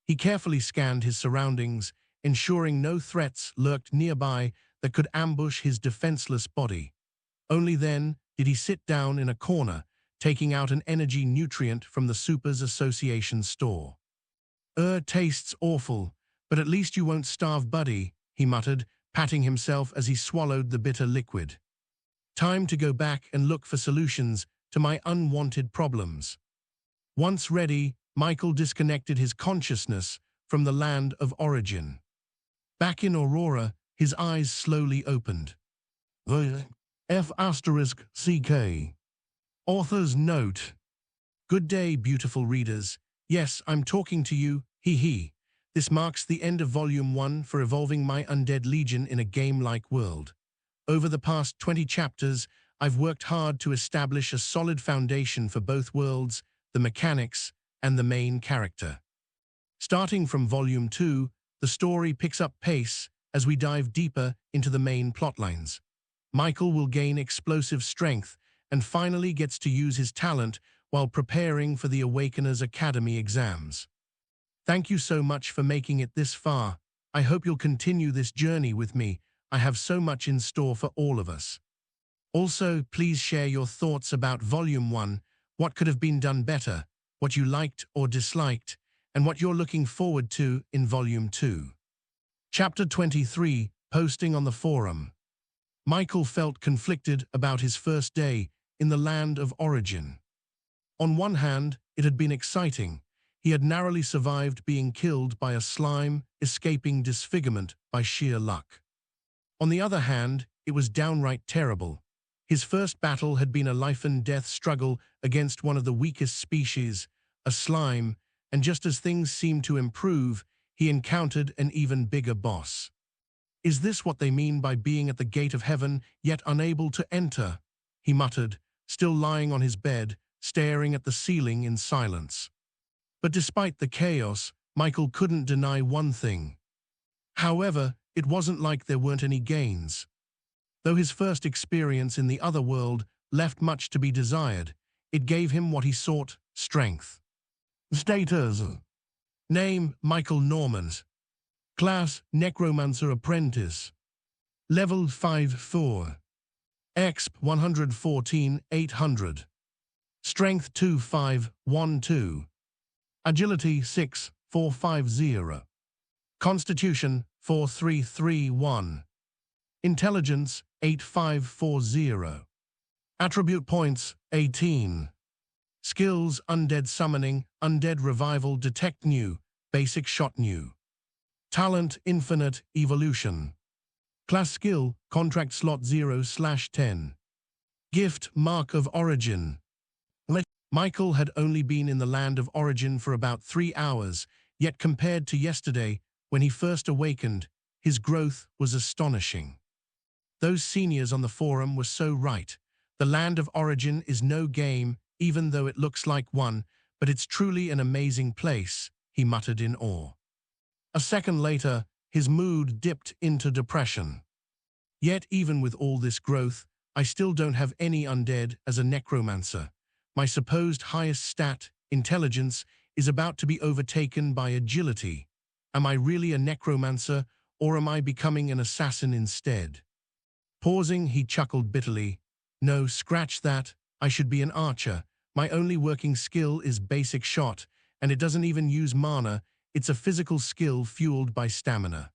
He carefully scanned his surroundings, ensuring no threats lurked nearby that could ambush his defenseless body. Only then did he sit down in a corner, taking out an energy nutrient from the Supers Association store. Tastes awful, but at least you won't starve, buddy," he muttered, patting himself as he swallowed the bitter liquid. Time to go back and look for solutions to my unwanted problems. Once ready, Michael disconnected his consciousness from the land of origin. Back in Aurora, his eyes slowly opened. F***CK. Author's note. Good day, beautiful readers. Yes, I'm talking to you, hee. This marks the end of Volume 1 for evolving my Undead Legion in a game-like world. Over the past 20 chapters, I've worked hard to establish a solid foundation for both worlds, the mechanics, and the main character. Starting from Volume 2, the story picks up pace as we dive deeper into the main plotlines. Michael will gain explosive strength and finally gets to use his talent while preparing for the Awakeners Academy exams. Thank you so much for making it this far. I hope you'll continue this journey with me. I have so much in store for all of us. Also, please share your thoughts about Volume 1, what could have been done better, what you liked or disliked, and what you're looking forward to in Volume 2. Chapter 23, Posting on the Forum. Michael felt conflicted about his first day in the land of origin. On one hand, it had been exciting. He had narrowly survived being killed by a slime, escaping disfigurement by sheer luck. On the other hand, it was downright terrible. His first battle had been a life-and-death struggle against one of the weakest species, a slime, and just as things seemed to improve, he encountered an even bigger boss. "Is this what they mean by being at the gate of heaven, yet unable to enter?" he muttered, still lying on his bed, staring at the ceiling in silence. But despite the chaos, Michael couldn't deny one thing. However, it wasn't like there weren't any gains. Though his first experience in the other world left much to be desired, it gave him what he sought: strength. Status. Name: Michael Normans. Class: Necromancer Apprentice. Level 5-4. Exp 114,800. Strength 2512. Agility 6,450. Constitution 4331. Intelligence 8540. Attribute points 18. Skills: Undead Summoning, Undead Revival, Detect New, Basic Shot New. Talent: Infinite Evolution. Class skill: Contract slot 0/10. Gift: Mark of Origin. Michael had only been in the land of origin for about 3 hours, yet compared to yesterday, when he first awakened, his growth was astonishing. Those seniors on the forum were so right. The land of origin is no game, even though it looks like one, but it's truly an amazing place, he muttered in awe. A second later, his mood dipped into depression. Yet even with all this growth, I still don't have any undead as a necromancer. My supposed highest stat, intelligence, is about to be overtaken by agility. Am I really a necromancer, or am I becoming an assassin instead? Pausing, he chuckled bitterly. No, scratch that. I should be an archer. My only working skill is basic shot, and it doesn't even use mana. It's a physical skill fueled by stamina.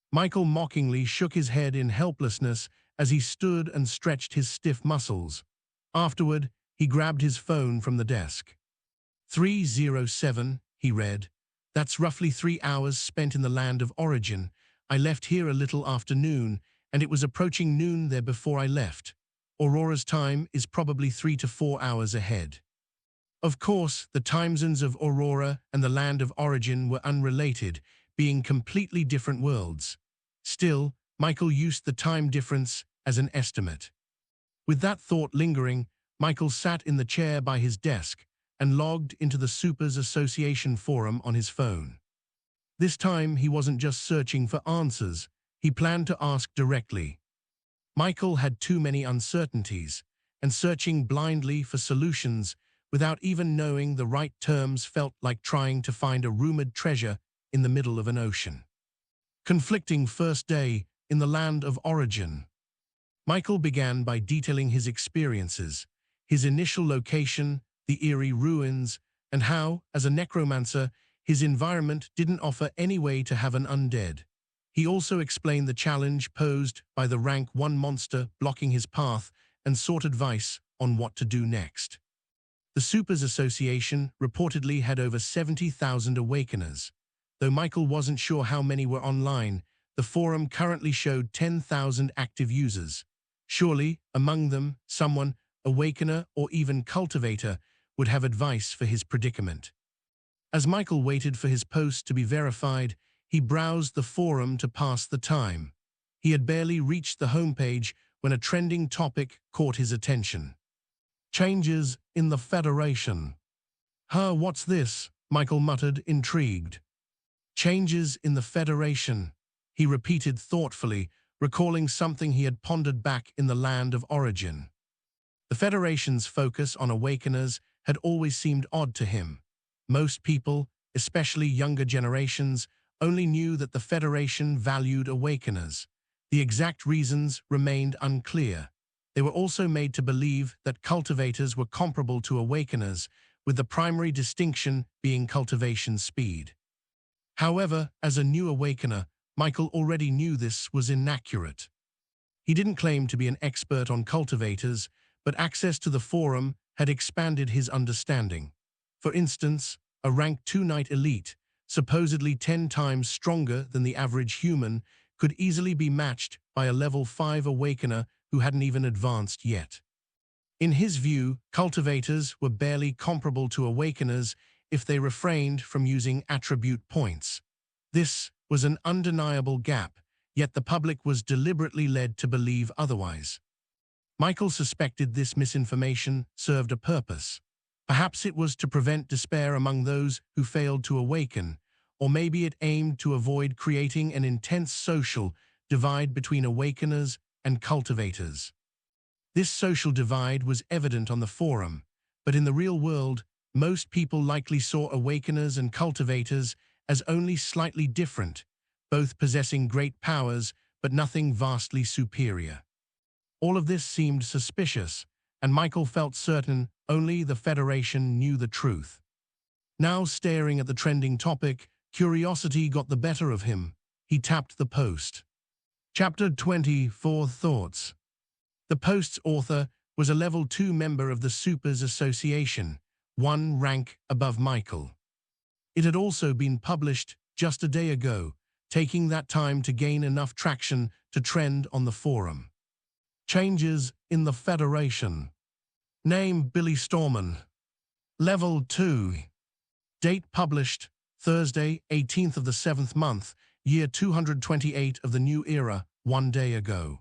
Michael mockingly shook his head in helplessness as he stood and stretched his stiff muscles. Afterward, he grabbed his phone from the desk. 307, he read. That's roughly 3 hours spent in the land of origin. I left here a little after noon, and it was approaching noon there before I left. Aurora's time is probably 3 to 4 hours ahead. Of course, the time zones of Aurora and the land of origin were unrelated, being completely different worlds. Still, Michael used the time difference as an estimate. With that thought lingering, Michael sat in the chair by his desk and logged into the Supers Association forum on his phone. This time, he wasn't just searching for answers, he planned to ask directly. Michael had too many uncertainties, and searching blindly for solutions without even knowing the right terms felt like trying to find a rumored treasure in the middle of an ocean. Conflicting first day in the land of origin. Michael began by detailing his experiences, his initial location, the eerie ruins, and how, as a necromancer, his environment didn't offer any way to have an undead. He also explained the challenge posed by the rank 1 monster blocking his path and sought advice on what to do next. The Supers Association reportedly had over 70,000 Awakeners. Though Michael wasn't sure how many were online, the forum currently showed 10,000 active users. Surely, among them, someone, Awakener or even Cultivator, would have advice for his predicament. As Michael waited for his post to be verified, he browsed the forum to pass the time. He had barely reached the homepage when a trending topic caught his attention. Changes in the Federation. What's this? Michael muttered, intrigued. Changes in the Federation, he repeated thoughtfully, recalling something he had pondered back in the land of origin. The Federation's focus on Awakeners had always seemed odd to him. Most people, especially younger generations, only knew that the Federation valued Awakeners. The exact reasons remained unclear. They were also made to believe that cultivators were comparable to Awakeners, with the primary distinction being cultivation speed. However, as a new Awakener, Michael already knew this was inaccurate. He didn't claim to be an expert on cultivators, but access to the forum had expanded his understanding. For instance, a rank 2 Knight elite, supposedly 10 times stronger than the average human, could easily be matched by a level 5 Awakener who hadn't even advanced yet. In his view, cultivators were barely comparable to Awakeners if they refrained from using attribute points. This was an undeniable gap, yet the public was deliberately led to believe otherwise. Michael suspected this misinformation served a purpose. Perhaps it was to prevent despair among those who failed to awaken, or maybe it aimed to avoid creating an intense social divide between Awakeners and cultivators. This social divide was evident on the forum, but in the real world, most people likely saw Awakeners and cultivators as only slightly different, both possessing great powers but nothing vastly superior. All of this seemed suspicious, and Michael felt certain only the Federation knew the truth. Now staring at the trending topic, curiosity got the better of him. He tapped the post. Chapter 24 Thoughts. The post's author was a level 2 member of the Supers Association, one rank above Michael. It had also been published just a day ago, taking that time to gain enough traction to trend on the forum. Changes in the Federation. Name Billy Storman. Level 2. Date published Thursday, 18th of the 7th month, year 228 of the new era, 1 day ago.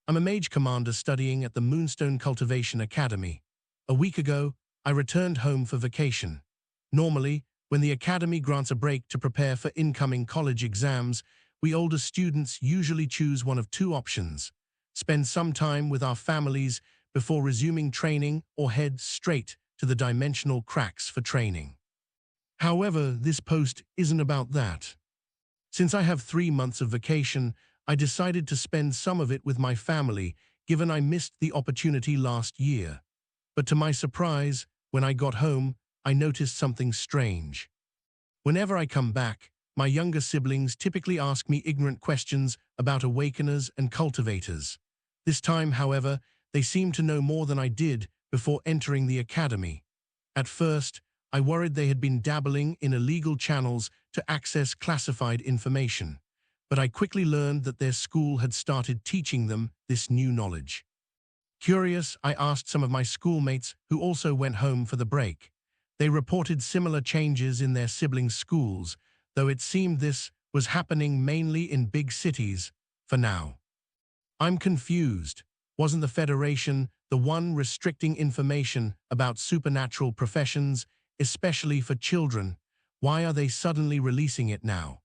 I'm a mage commander studying at the Moonstone Cultivation Academy. A week ago, I returned home for vacation. Normally, when the academy grants a break to prepare for incoming college exams, we older students usually choose one of two options: spend some time with our families before resuming training, or head straight to the dimensional cracks for training. However, this post isn't about that. Since I have 3 months of vacation, I decided to spend some of it with my family, given I missed the opportunity last year. But to my surprise, when I got home, I noticed something strange. Whenever I come back, my younger siblings typically ask me ignorant questions about Awakeners and cultivators. This time, however, they seemed to know more than I did before entering the academy. At first, I worried they had been dabbling in illegal channels to access classified information, but I quickly learned that their school had started teaching them this new knowledge. Curious, I asked some of my schoolmates who also went home for the break. They reported similar changes in their siblings' schools, though it seemed this was happening mainly in big cities for now. I'm confused. Wasn't the Federation the one restricting information about supernatural professions, especially for children? Why are they suddenly releasing it now?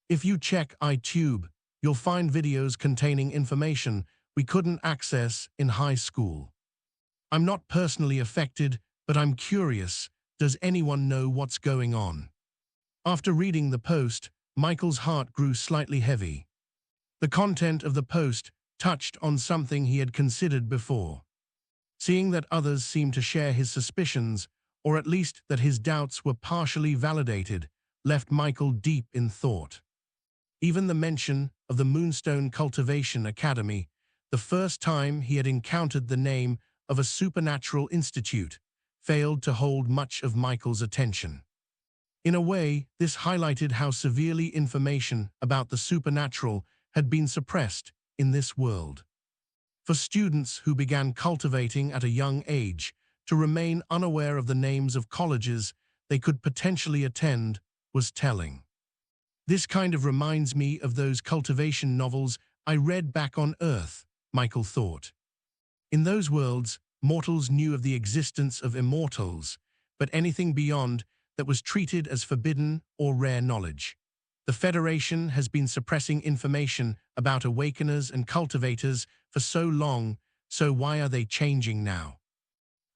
If you check iTube, you'll find videos containing information we couldn't access in high school. I'm not personally affected, but I'm curious. Does anyone know what's going on? After reading the post, Michael's heart grew slightly heavy. The content of the post touched on something he had considered before. Seeing that others seemed to share his suspicions, or at least that his doubts were partially validated, left Michael deep in thought. Even the mention of the Moonstone Cultivation Academy, the first time he had encountered the name of a supernatural institute, failed to hold much of Michael's attention. In a way, this highlighted how severely information about the supernatural had been suppressed in this world. For students who began cultivating at a young age, to remain unaware of the names of colleges they could potentially attend was telling. This kind of reminds me of those cultivation novels I read back on Earth, Michael thought. In those worlds, mortals knew of the existence of immortals, but anything beyond that was treated as forbidden or rare knowledge. The Federation has been suppressing information about Awakeners and cultivators for so long, so why are they changing now?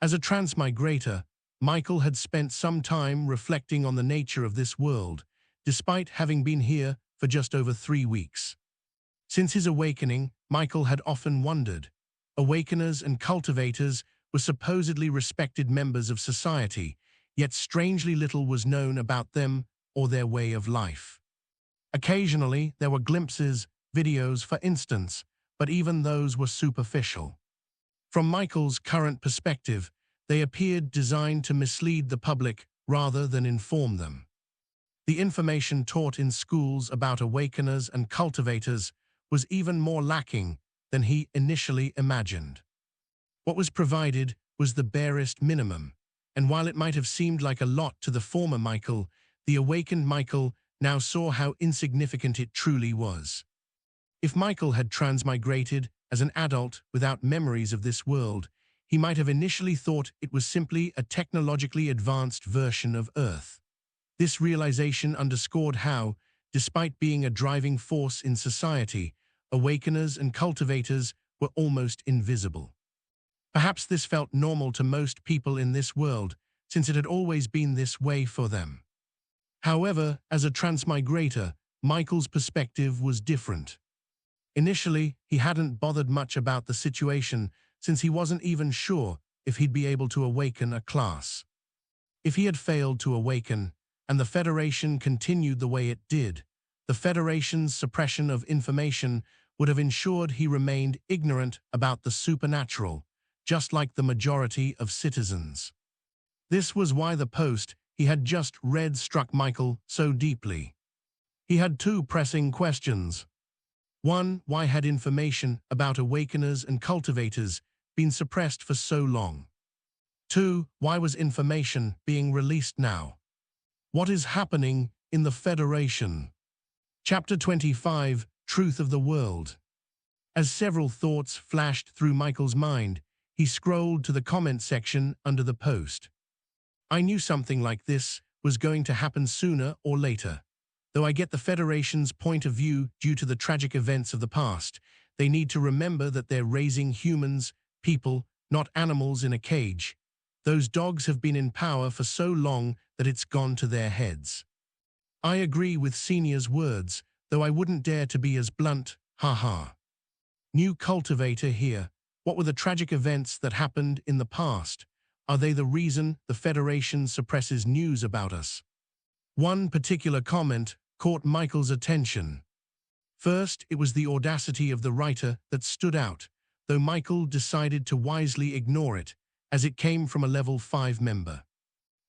As a transmigrator, Michael had spent some time reflecting on the nature of this world, despite having been here for just over 3 weeks. Since his awakening, Michael had often wondered. Awakeners and cultivators were supposedly respected members of society, yet strangely little was known about them or their way of life. Occasionally, there were glimpses, videos for instance, but even those were superficial. From Michael's current perspective, they appeared designed to mislead the public rather than inform them. The information taught in schools about awakeners and cultivators was even more lacking than he initially imagined. What was provided was the barest minimum, and while it might have seemed like a lot to the former Michael, the awakened Michael now saw how insignificant it truly was. If Michael had transmigrated as an adult without memories of this world, he might have initially thought it was simply a technologically advanced version of Earth. This realization underscored how, despite being a driving force in society, awakeners and cultivators were almost invisible. Perhaps this felt normal to most people in this world, since it had always been this way for them. However, as a transmigrator, Michael's perspective was different. Initially, he hadn't bothered much about the situation, since he wasn't even sure if he'd be able to awaken a class. If he had failed to awaken, and the Federation continued the way it did, the Federation's suppression of information would have ensured he remained ignorant about the supernatural, just like the majority of citizens. This was why the post he had just read struck Michael so deeply. He had 2 pressing questions. 1. Why had information about awakeners and cultivators been suppressed for so long? 2. Why was information being released now? What is happening in the Federation? Chapter 25, Truth of the World. As several thoughts flashed through Michael's mind, he scrolled to the comment section under the post. I knew something like this was going to happen sooner or later. Though I get the Federation's point of view due to the tragic events of the past, they need to remember that they're raising humans, people, not animals in a cage. Those dogs have been in power for so long that it's gone to their heads. I agree with Senior's words, though I wouldn't dare to be as blunt, haha. New cultivator here. What were the tragic events that happened in the past? Are they the reason the Federation suppresses news about us? One particular comment caught Michael's attention. First, it was the audacity of the writer that stood out, though Michael decided to wisely ignore it, as it came from a level 5 member.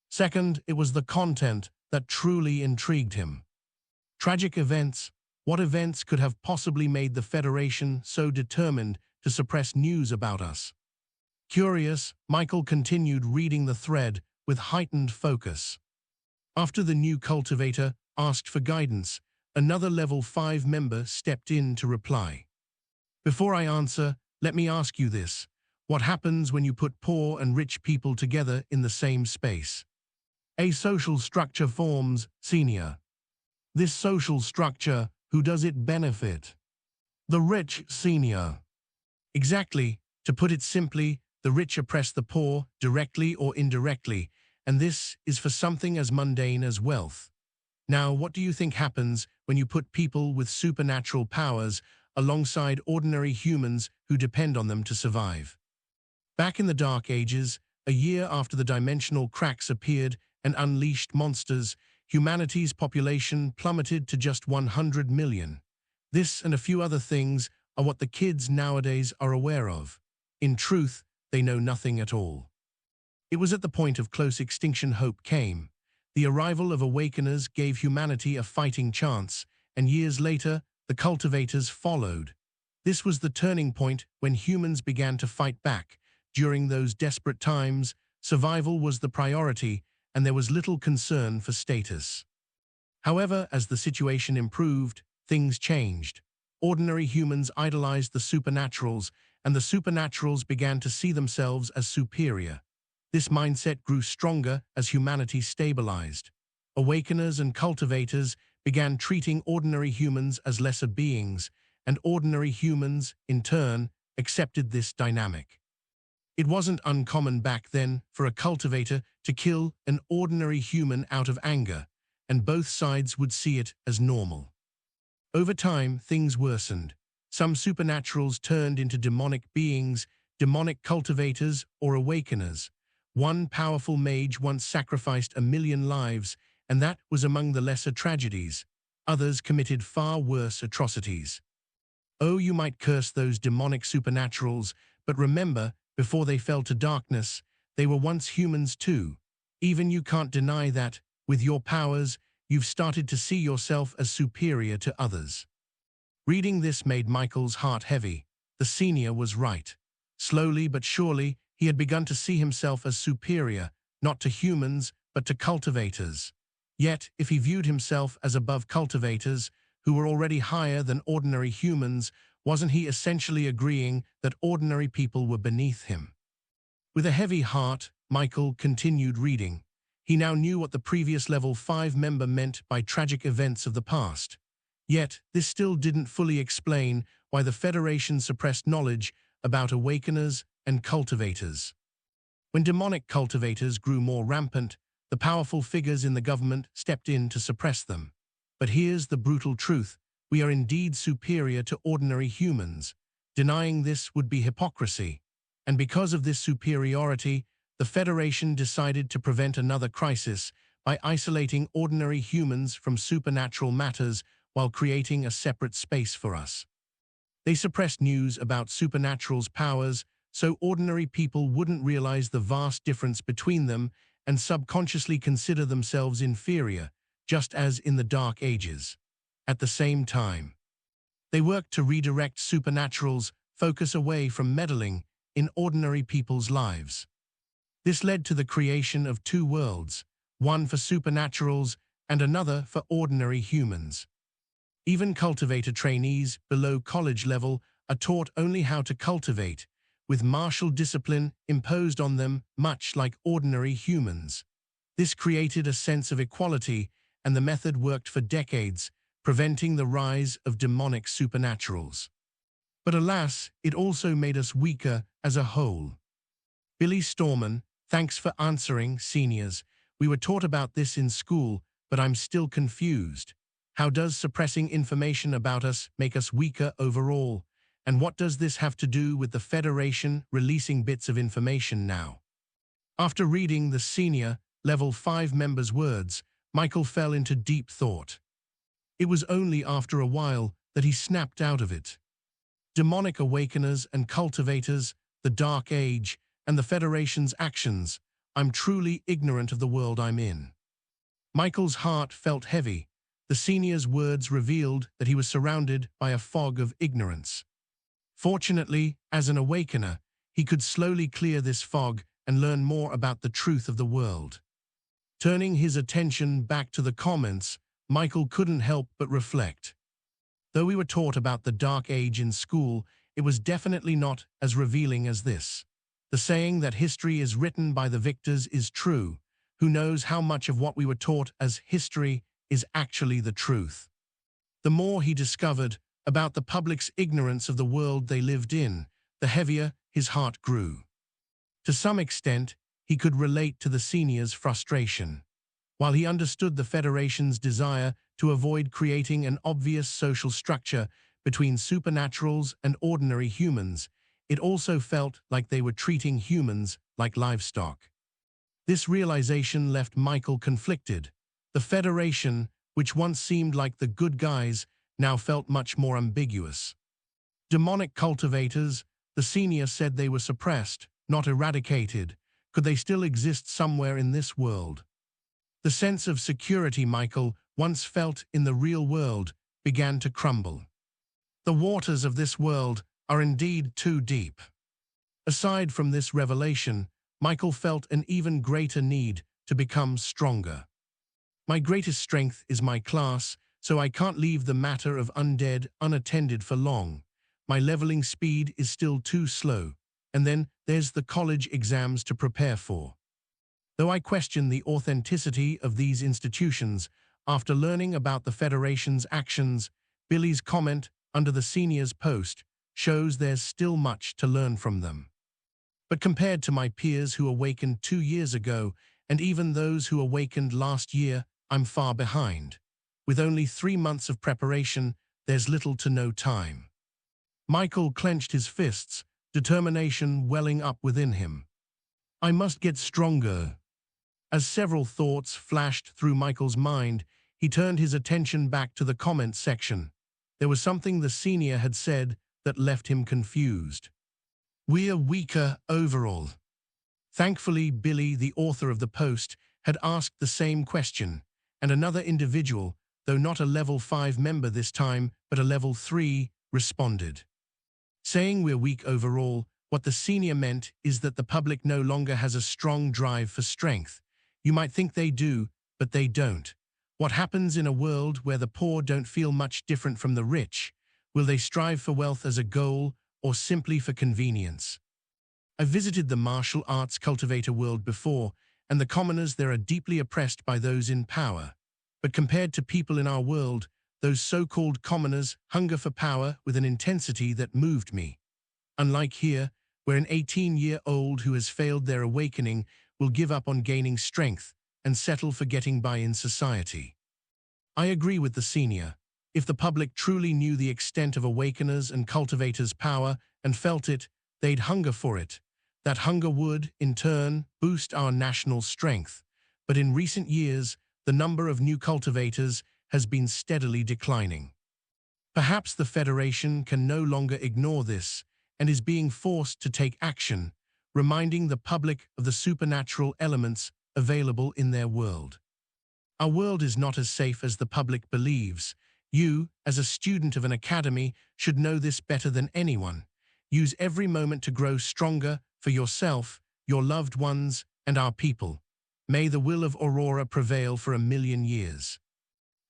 Second, it was the content that truly intrigued him. Tragic events. What events could have possibly made the Federation so determined to suppress news about us? Curious, Michael continued reading the thread with heightened focus. After the new cultivator asked for guidance, another level 5 member stepped in to reply. Before I answer, let me ask you this. What happens when you put poor and rich people together in the same space? A social structure forms, Senior. This social structure, who does it benefit? The rich, Senior. Exactly. To put it simply, the rich oppress the poor, directly or indirectly, and this is for something as mundane as wealth. Now, what do you think happens when you put people with supernatural powers alongside ordinary humans who depend on them to survive? Back in the Dark Ages, a year after the dimensional cracks appeared and unleashed monsters, humanity's population plummeted to just 100 million. This and a few other things are what the kids nowadays are aware of. In truth, they know nothing at all. It was at the point of close extinction hope came. The arrival of Awakeners gave humanity a fighting chance, and years later, the cultivators followed. This was the turning point when humans began to fight back. During those desperate times, survival was the priority, and there was little concern for status. However, as the situation improved, things changed. Ordinary humans idolized the supernaturals, and the supernaturals began to see themselves as superior. This mindset grew stronger as humanity stabilized. Awakeners and cultivators began treating ordinary humans as lesser beings, and ordinary humans, in turn, accepted this dynamic. It wasn't uncommon back then for a cultivator to kill an ordinary human out of anger, and both sides would see it as normal. Over time, things worsened. Some supernaturals turned into demonic beings, demonic cultivators, or awakeners. One powerful mage once sacrificed 1,000,000 lives, and that was among the lesser tragedies. Others committed far worse atrocities. Oh, you might curse those demonic supernaturals, but remember, before they fell to darkness, they were once humans too. Even you can't deny that, with your powers, you've started to see yourself as superior to others. Reading this made Michael's heart heavy. The senior was right. Slowly but surely, he had begun to see himself as superior, not to humans, but to cultivators. Yet, if he viewed himself as above cultivators, who were already higher than ordinary humans, wasn't he essentially agreeing that ordinary people were beneath him? With a heavy heart, Michael continued reading. He now knew what the previous level 5 member meant by tragic events of the past. Yet, this still didn't fully explain why the Federation suppressed knowledge about awakeners and cultivators. When demonic cultivators grew more rampant, the powerful figures in the government stepped in to suppress them. But here's the brutal truth: we are indeed superior to ordinary humans. Denying this would be hypocrisy. And because of this superiority, the Federation decided to prevent another crisis by isolating ordinary humans from supernatural matters while creating a separate space for us. They suppressed news about supernatural's powers so ordinary people wouldn't realize the vast difference between them and subconsciously consider themselves inferior, just as in the Dark Ages. At the same time, they worked to redirect supernatural's focus away from meddling in ordinary people's lives. This led to the creation of two worlds, one for supernaturals and another for ordinary humans. Even cultivator trainees below college level are taught only how to cultivate, with martial discipline imposed on them much like ordinary humans. This created a sense of equality, and the method worked for decades, preventing the rise of demonic supernaturals. But alas, it also made us weaker as a whole. Billy Storman, thanks for answering, seniors. We were taught about this in school, but I'm still confused. How does suppressing information about us make us weaker overall? And what does this have to do with the Federation releasing bits of information now? After reading the senior, level 5 member's words, Michael fell into deep thought. It was only after a while that he snapped out of it. Demonic awakeners and cultivators, the Dark Age, and the Federation's actions. I'm truly ignorant of the world I'm in. Michael's heart felt heavy. The senior's words revealed that he was surrounded by a fog of ignorance. Fortunately, as an awakener, he could slowly clear this fog and learn more about the truth of the world. Turning his attention back to the comments, Michael couldn't help but reflect. Though we were taught about the Dark Age in school, it was definitely not as revealing as this. The saying that history is written by the victors is true. Who knows how much of what we were taught as history is actually the truth? The more he discovered about the public's ignorance of the world they lived in, the heavier his heart grew. To some extent, he could relate to the senior's frustration. While he understood the Federation's desire to avoid creating an obvious social structure between supernaturals and ordinary humans, it also felt like they were treating humans like livestock. This realization left Michael conflicted. The Federation, which once seemed like the good guys, now felt much more ambiguous. Demonic cultivators, the senior said they were suppressed, not eradicated. Could they still exist somewhere in this world? The sense of security Michael once felt in the real world began to crumble. The waters of this world are indeed too deep. Aside from this revelation, Michael felt an even greater need to become stronger. My greatest strength is my class, so I can't leave the matter of undead unattended for long. My leveling speed is still too slow, and then there's the college exams to prepare for. Though I question the authenticity of these institutions, After learning about the Federation's actions, Billy's comment under the seniors' post shows there's still much to learn from them. But compared to my peers who awakened 2 years ago, and even those who awakened last year, I'm far behind. With only 3 months of preparation, there's little to no time. Michael clenched his fists, determination welling up within him. I must get stronger. As several thoughts flashed through Michael's mind, he turned his attention back to the comments section. There was something the senior had said that left him confused. We're weaker overall. Thankfully, Billy, the author of the post, had asked the same question, and another individual, though not a level 5 member this time, but a level 3, responded. Saying we're weak overall, what the senior meant is that the public no longer has a strong drive for strength. You might think they do, but they don't. What happens in a world where the poor don't feel much different from the rich? Will they strive for wealth as a goal, or simply for convenience? I visited the martial arts cultivator world before, and the commoners there are deeply oppressed by those in power. But compared to people in our world, those so-called commoners hunger for power with an intensity that moved me. Unlike here, where an 18-year-old who has failed their awakening will give up on gaining strength and settle for getting by in society. I agree with the senior. If the public truly knew the extent of awakeners and cultivators' power and felt it, they'd hunger for it. That hunger would, in turn, boost our national strength. But in recent years, the number of new cultivators has been steadily declining. Perhaps the Federation can no longer ignore this and is being forced to take action, reminding the public of the supernatural elements available in their world. Our world is not as safe as the public believes. You, as a student of an academy, should know this better than anyone. Use every moment to grow stronger for yourself, your loved ones, and our people. May the will of Aurora prevail for 1,000,000 years.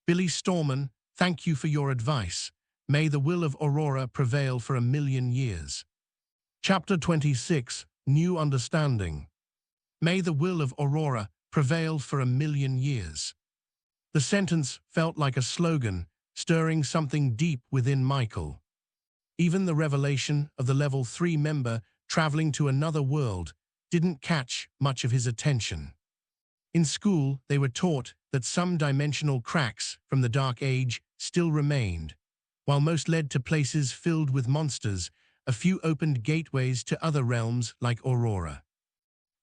Billy Storman, thank you for your advice. May the will of Aurora prevail for 1,000,000 years. Chapter 26, New Understanding. May the will of Aurora prevail for 1,000,000 years. The sentence felt like a slogan, stirring something deep within Michael. Even the revelation of the level 3 member traveling to another world didn't catch much of his attention. In school, they were taught that some dimensional cracks from the Dark Age still remained. While most led to places filled with monsters, a few opened gateways to other realms like Aurora.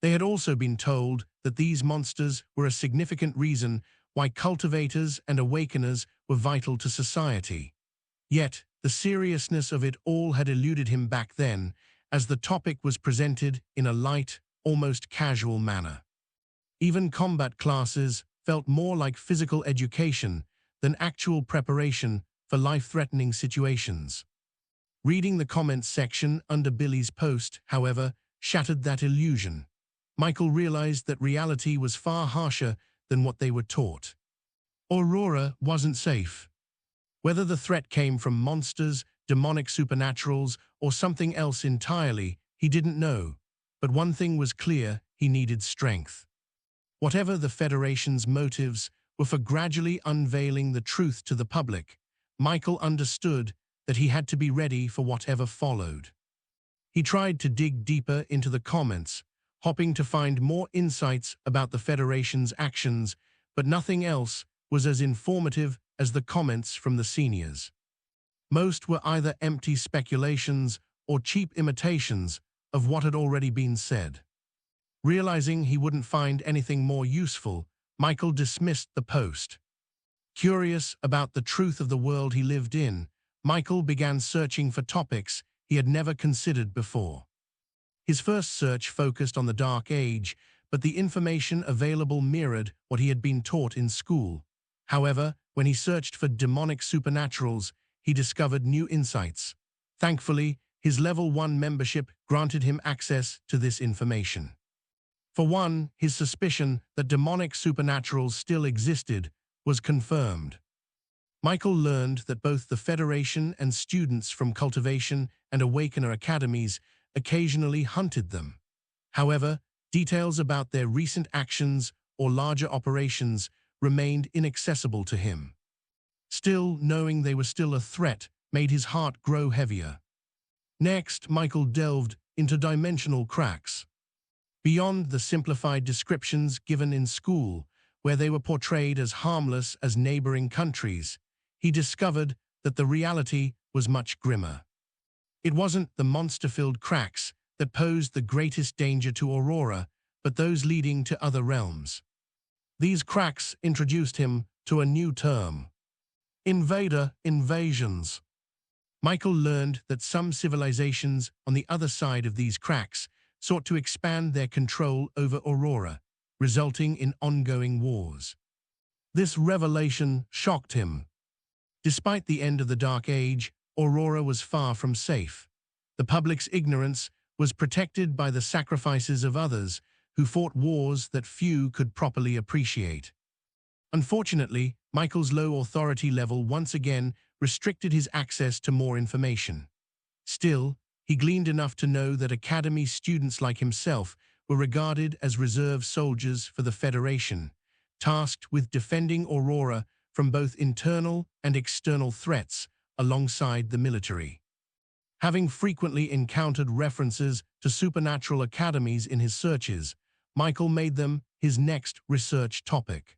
They had also been told that these monsters were a significant reason why cultivators and awakeners were vital to society. Yet, the seriousness of it all had eluded him back then, as the topic was presented in a light, almost casual manner. Even combat classes felt more like physical education than actual preparation for life-threatening situations. Reading the comments section under Billy's post, however, shattered that illusion. Michael realized that reality was far harsher than what they were taught. Aurora wasn't safe. Whether the threat came from monsters, demonic supernaturals, or something else entirely, he didn't know. But one thing was clear, he needed strength. Whatever the Federation's motives were for gradually unveiling the truth to the public, Michael understood that he had to be ready for whatever followed. He tried to dig deeper into the comments, hoping to find more insights about the Federation's actions, but nothing else was as informative as the comments from the seniors. Most were either empty speculations or cheap imitations of what had already been said. Realizing he wouldn't find anything more useful, Michael dismissed the post. Curious about the truth of the world he lived in, Michael began searching for topics he had never considered before. His first search focused on the Dark Age, but the information available mirrored what he had been taught in school. However, when he searched for demonic supernaturals, he discovered new insights. Thankfully, his level 1 membership granted him access to this information. For one, his suspicion that demonic supernaturals still existed was confirmed. Michael learned that both the Federation and students from Cultivation and Awakener academies occasionally hunted them. However, details about their recent actions or larger operations remained inaccessible to him. Still, knowing they were still a threat made his heart grow heavier. Next, Michael delved into dimensional cracks. Beyond the simplified descriptions given in school, where they were portrayed as harmless as neighboring countries, he discovered that the reality was much grimmer. It wasn't the monster-filled cracks that posed the greatest danger to Aurora, but those leading to other realms. These cracks introduced him to a new term: invader invasions. Michael learned that some civilizations on the other side of these cracks sought to expand their control over Aurora, resulting in ongoing wars. This revelation shocked him. Despite the end of the Dark Age, Aurora was far from safe. The public's ignorance was protected by the sacrifices of others who fought wars that few could properly appreciate. Unfortunately, Michael's low authority level once again restricted his access to more information. Still, he gleaned enough to know that Academy students like himself were regarded as reserve soldiers for the Federation, tasked with defending Aurora from both internal and external threats alongside the military. Having frequently encountered references to supernatural academies in his searches, Michael made them his next research topic.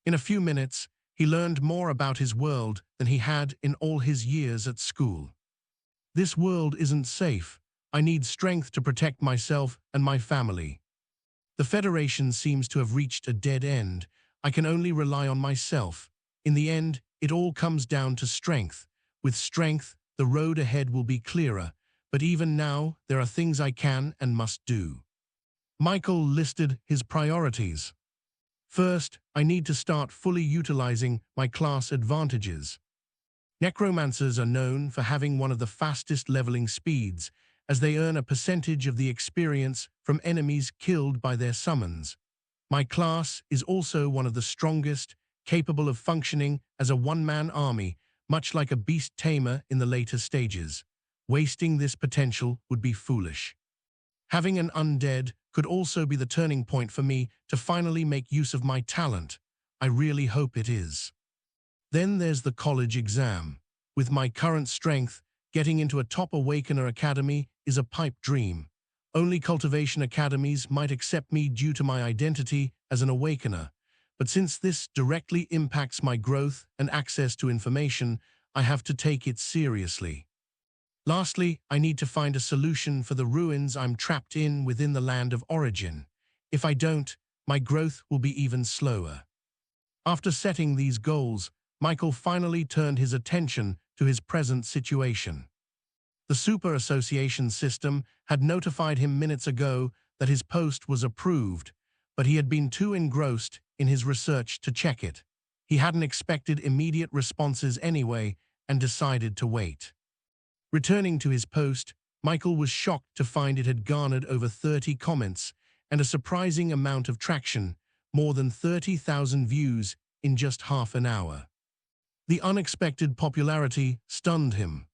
In a few minutes, he learned more about his world than he had in all his years at school. This world isn't safe. I need strength to protect myself and my family. The Federation seems to have reached a dead end. I can only rely on myself. In the end, it all comes down to strength. With strength, the road ahead will be clearer, but even now, there are things I can and must do. Michael listed his priorities. First, I need to start fully utilizing my class advantages. Necromancers are known for having one of the fastest leveling speeds, as they earn a percentage of the experience from enemies killed by their summons. My class is also one of the strongest, capable of functioning as a one-man army, much like a beast tamer in the later stages. Wasting this potential would be foolish. Having an undead could also be the turning point for me to finally make use of my talent. I really hope it is. Then there's the college exam. With my current strength, getting into a top Awakener academy is a pipe dream. Only cultivation academies might accept me due to my identity as an Awakener. But since this directly impacts my growth and access to information, I have to take it seriously. Lastly, I need to find a solution for the ruins I'm trapped in within the land of origin. If I don't, my growth will be even slower. After setting these goals, Michael finally turned his attention to his present situation. The Super Association system had notified him minutes ago that his post was approved, but he had been too engrossed in his research to check it. He hadn't expected immediate responses anyway and decided to wait. Returning to his post, Michael was shocked to find it had garnered over 30 comments and a surprising amount of traction, more than 30,000 views in just half an hour. The unexpected popularity stunned him.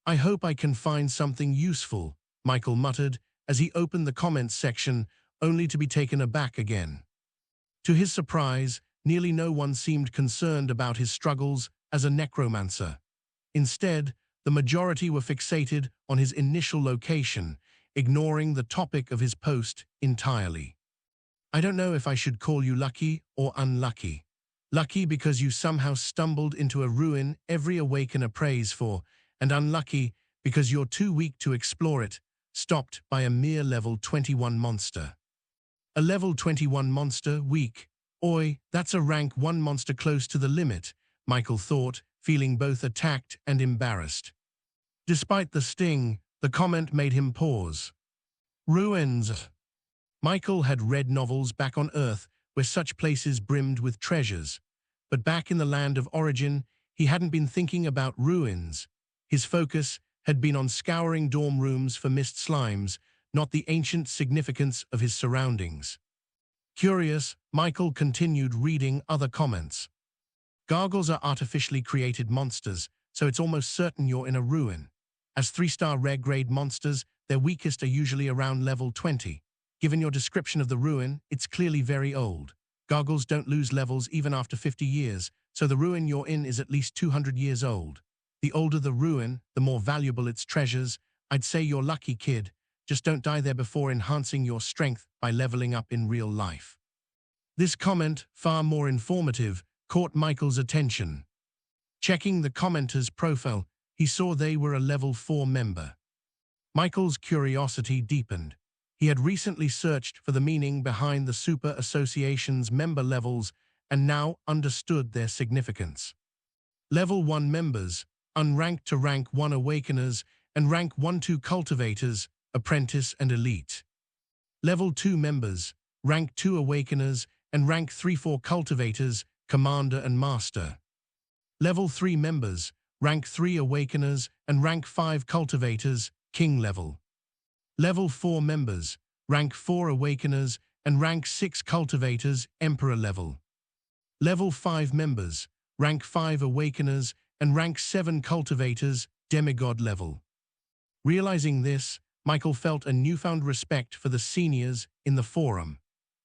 I hope I can find something useful, Michael muttered as he opened the comments section, only to be taken aback again. To his surprise, nearly no one seemed concerned about his struggles as a necromancer. Instead, the majority were fixated on his initial location, ignoring the topic of his post entirely. I don't know if I should call you lucky or unlucky. Lucky because you somehow stumbled into a ruin every Awakener prays for, and unlucky because you're too weak to explore it, stopped by a mere level 21 monster. A level 21 monster, weak. Oi, that's a rank 1 monster close to the limit, Michael thought, feeling both attacked and embarrassed. Despite the sting, the comment made him pause. Ruins. Michael had read novels back on Earth where such places brimmed with treasures, but back in the land of origin, he hadn't been thinking about ruins. His focus had been on scouring dorm rooms for mist slimes, not the ancient significance of his surroundings. Curious, Michael continued reading other comments. Gargoyles are artificially created monsters, so it's almost certain you're in a ruin. As 3-star rare-grade monsters, their weakest are usually around level 20. Given your description of the ruin, it's clearly very old. Gargles don't lose levels even after 50 years, so the ruin you're in is at least 200 years old. The older the ruin, the more valuable its treasures. I'd say you're lucky, kid. Just don't die there before enhancing your strength by leveling up in real life. This comment, far more informative, caught Michael's attention. Checking the commenter's profile, he saw they were a level 4 member. Michael's curiosity deepened. He had recently searched for the meaning behind the Super Association's member levels and now understood their significance. Level 1 members, unranked to rank 1 Awakeners and rank 1-2 Cultivators, Apprentice and Elite. Level 2 members, rank 2 Awakeners and rank 3-4 Cultivators, Commander and Master. Level 3 members, rank 3 Awakeners and rank 5 Cultivators, King level. Level 4 members, rank 4 Awakeners and rank 6 Cultivators, Emperor level. Level 5 members, rank 5 Awakeners and rank 7 Cultivators, Demigod level. Realizing this, Michael felt a newfound respect for the seniors in the forum.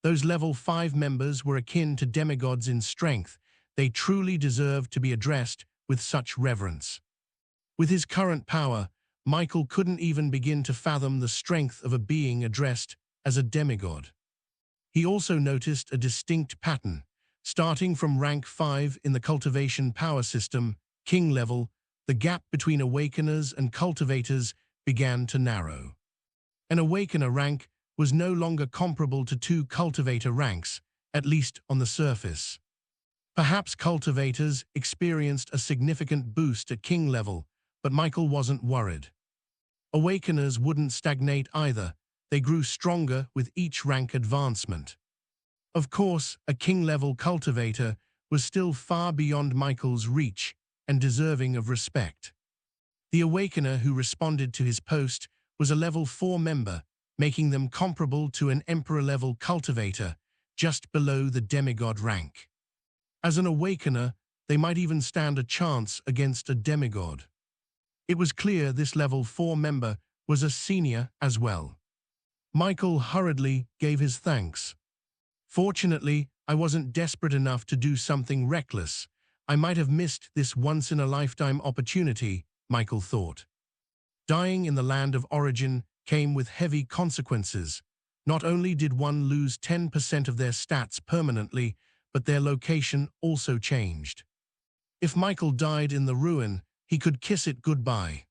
Those level 5 members were akin to demigods in strength. They truly deserved to be addressed with such reverence. With his current power, Michael couldn't even begin to fathom the strength of a being addressed as a demigod. He also noticed a distinct pattern. Starting from rank 5 in the cultivation power system, King level, the gap between Awakeners and Cultivators began to narrow. An Awakener rank was no longer comparable to 2 Cultivator ranks, at least on the surface. Perhaps Cultivators experienced a significant boost at King level, but Michael wasn't worried. Awakeners wouldn't stagnate either. They grew stronger with each rank advancement. Of course, a King-level cultivator was still far beyond Michael's reach and deserving of respect. The Awakener who responded to his post was a level 4 member, making them comparable to an Emperor-level cultivator, just below the demigod rank. As an Awakener, they might even stand a chance against a demigod. It was clear this level 4 member was a senior as well. Michael hurriedly gave his thanks. Fortunately, I wasn't desperate enough to do something reckless. I might have missed this once-in-a-lifetime opportunity, Michael thought. Dying in the land of origin came with heavy consequences. Not only did one lose 10% of their stats permanently, but their location also changed. If Michael died in the ruin, he could kiss it goodbye.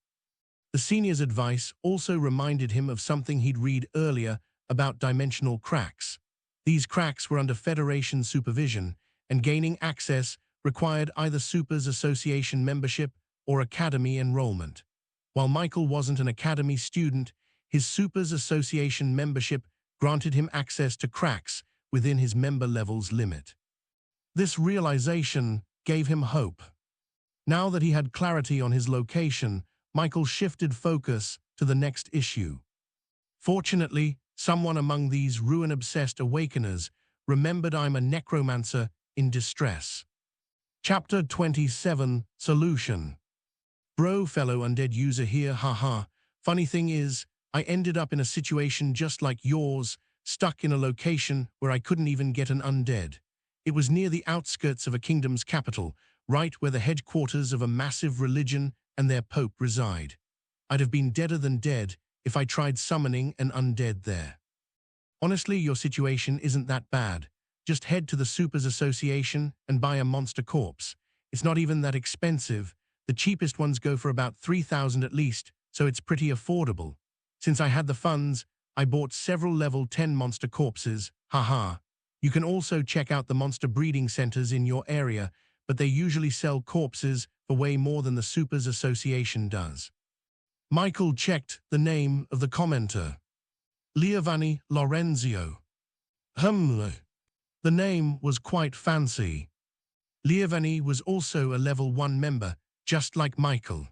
The senior's advice also reminded him of something he'd read earlier about dimensional cracks. These cracks were under Federation supervision, and gaining access required either Supers Association membership or Academy enrollment. While Michael wasn't an Academy student, his Supers Association membership granted him access to cracks within his member level's limit. This realization gave him hope. Now that he had clarity on his location, Michael shifted focus to the next issue. Fortunately, someone among these ruin-obsessed Awakeners remembered I'm a Necromancer in distress. Chapter 27, Solution. Bro, fellow undead user here, haha. Funny thing is, I ended up in a situation just like yours, stuck in a location where I couldn't even get an undead. It was near the outskirts of a kingdom's capital, right where the headquarters of a massive religion and their pope reside. I'd have been deader than dead if I tried summoning an undead there. Honestly, your situation isn't that bad. Just head to the Supers Association and buy a monster corpse. It's not even that expensive. The cheapest ones go for about 3,000 at least, so it's pretty affordable. Since I had the funds, I bought several level 10 monster corpses, haha. You can also check out the monster breeding centers in your area, but they usually sell corpses for way more than the Supers Association does. Michael checked the name of the commenter. Giovanni Lorenzio. The name was quite fancy. Giovanni was also a level 1 member, just like Michael.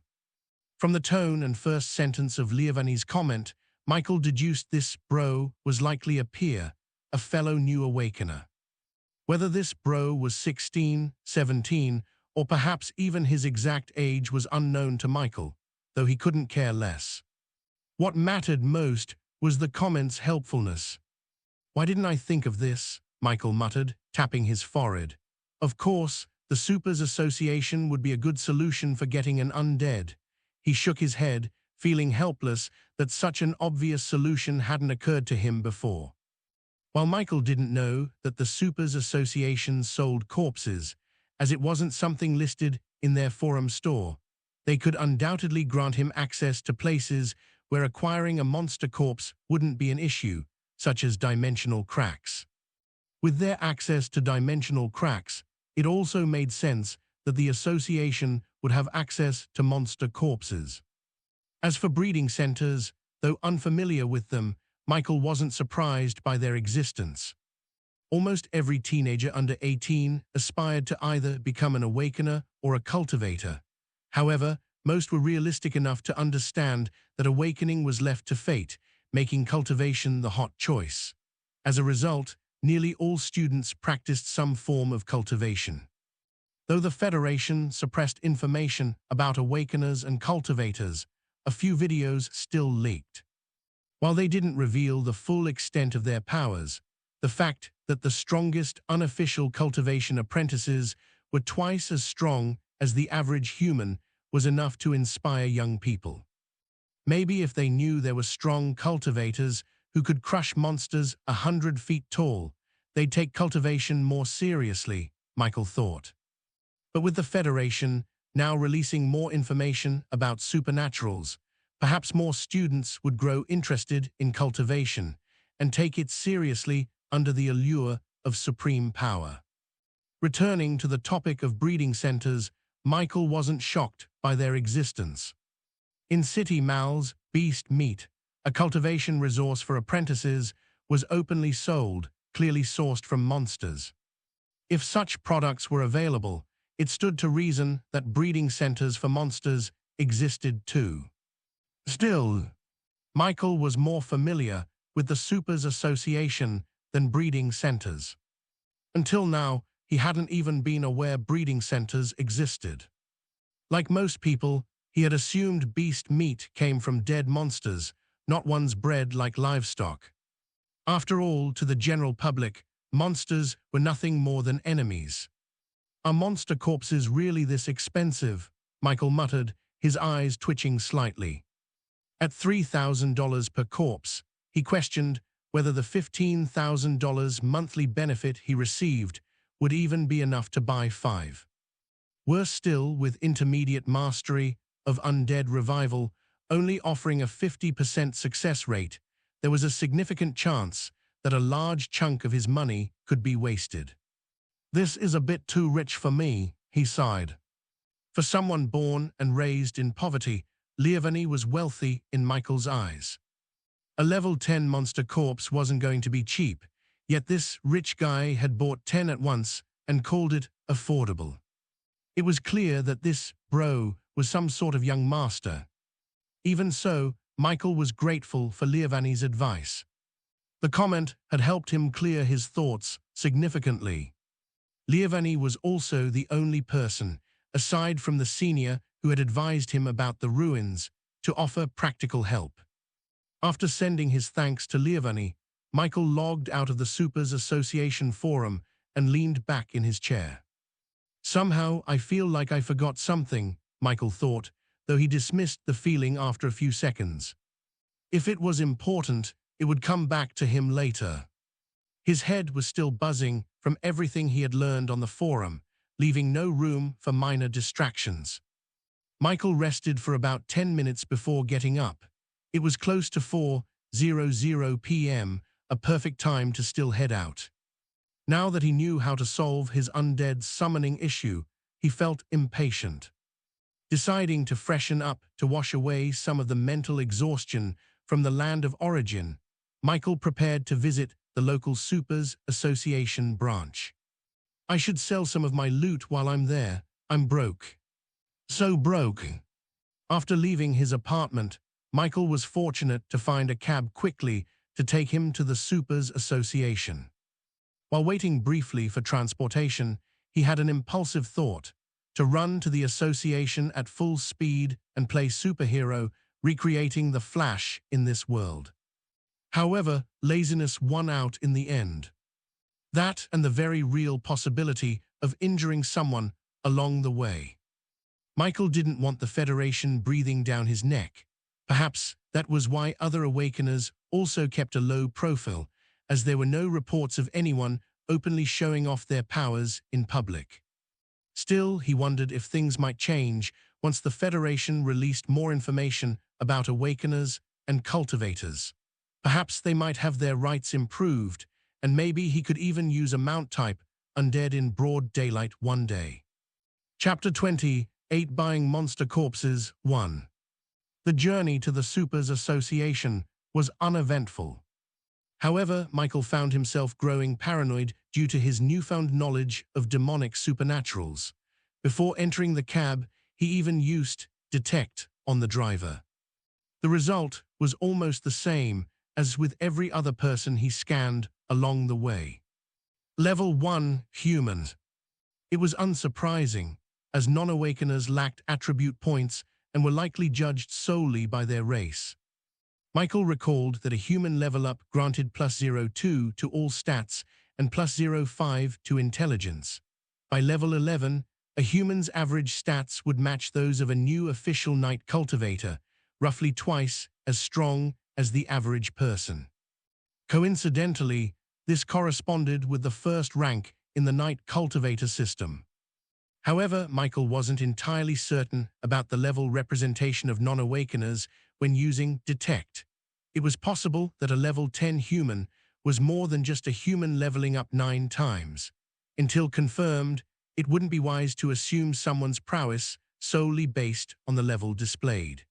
From the tone and first sentence of Giovanni's comment, Michael deduced this bro was likely a peer, a fellow new Awakener. Whether this bro was 16, 17, or perhaps even his exact age was unknown to Michael, though he couldn't care less. What mattered most was the comment's helpfulness. Why didn't I think of this? Michael muttered, tapping his forehead. Of course, the Supers Association would be a good solution for getting an undead. He shook his head, feeling helpless that such an obvious solution hadn't occurred to him before. While Michael didn't know that the Supers Association sold corpses, as it wasn't something listed in their forum store, they could undoubtedly grant him access to places where acquiring a monster corpse wouldn't be an issue, such as dimensional cracks. With their access to dimensional cracks, it also made sense that the association would have access to monster corpses. As for breeding centers, though unfamiliar with them, Michael wasn't surprised by their existence. Almost every teenager under 18 aspired to either become an awakener or a cultivator. However, most were realistic enough to understand that awakening was left to fate, making cultivation the hot choice. As a result, nearly all students practiced some form of cultivation. Though the Federation suppressed information about awakeners and cultivators, a few videos still leaked. While they didn't reveal the full extent of their powers, the fact that the strongest unofficial cultivation apprentices were twice as strong as the average human was enough to inspire young people. Maybe if they knew there were strong cultivators who could crush monsters 100 feet tall, they'd take cultivation more seriously, Michael thought. But with the Federation now releasing more information about supernaturals, perhaps more students would grow interested in cultivation and take it seriously under the allure of supreme power. Returning to the topic of breeding centers, Michael wasn't shocked by their existence. In city malls, beast meat, a cultivation resource for apprentices, was openly sold, clearly sourced from monsters. If such products were available, it stood to reason that breeding centers for monsters existed too. Still, Michael was more familiar with the Supers Association than breeding centers. Until now, he hadn't even been aware breeding centers existed. Like most people, he had assumed beast meat came from dead monsters, not ones bred like livestock. After all, to the general public, monsters were nothing more than enemies. Are monster corpses really this expensive? Michael muttered, his eyes twitching slightly. At $3,000 per corpse, he questioned whether the $15,000 monthly benefit he received would even be enough to buy 5. Worse still, with intermediate mastery of Undead Revival only offering a 50% success rate, there was a significant chance that a large chunk of his money could be wasted. This is a bit too rich for me, he sighed. For someone born and raised in poverty, Liavani was wealthy in Michael's eyes. A level 10 monster corpse wasn't going to be cheap, yet this rich guy had bought 10 at once and called it affordable. It was clear that this bro was some sort of young master. Even so, Michael was grateful for Liavani's advice. The comment had helped him clear his thoughts significantly. Liavani was also the only person, aside from the senior who had advised him about the ruins, to offer practical help. After sending his thanks to Liavani, Michael logged out of the Supers Association forum and leaned back in his chair. Somehow, I feel like I forgot something, Michael thought, though he dismissed the feeling after a few seconds. If it was important, it would come back to him later. His head was still buzzing from everything he had learned on the forum, leaving no room for minor distractions. Michael rested for about 10 minutes before getting up. It was close to 4:00 p.m., a perfect time to still head out. Now that he knew how to solve his undead summoning issue, he felt impatient. Deciding to freshen up to wash away some of the mental exhaustion from the land of origin, Michael prepared to visit the local Supers Association branch. I should sell some of my loot while I'm there. I'm broke. So broke. After leaving his apartment, Michael was fortunate to find a cab quickly to take him to the Supers Association. While waiting briefly for transportation, he had an impulsive thought: to run to the association at full speed and play superhero, recreating the Flash in this world. However, laziness won out in the end. That and the very real possibility of injuring someone along the way. Michael didn't want the Federation breathing down his neck. Perhaps that was why other Awakeners also kept a low profile, as there were no reports of anyone openly showing off their powers in public. Still, he wondered if things might change once the Federation released more information about Awakeners and cultivators. Perhaps they might have their rights improved, and maybe he could even use a mount type undead in broad daylight one day. Chapter 20, 8 Buying Monster Corpses 1. The journey to the Supers Association was uneventful. However, Michael found himself growing paranoid due to his newfound knowledge of demonic supernaturals. Before entering the cab, he even used detect on the driver. The result was almost the same as with every other person he scanned along the way. Level 1, Humans. It was unsurprising, as non-awakeners lacked attribute points and were likely judged solely by their race. Michael recalled that a human level-up granted +02 to all stats and +05 to intelligence. By level 11, a human's average stats would match those of a new official night cultivator, roughly twice as strong as the average person. Coincidentally, this corresponded with the first rank in the night cultivator system. However, Michael wasn't entirely certain about the level representation of non-awakeners when using detect. It was possible that a level 10 human was more than just a human leveling up 9 times. Until confirmed, it wouldn't be wise to assume someone's prowess solely based on the level displayed.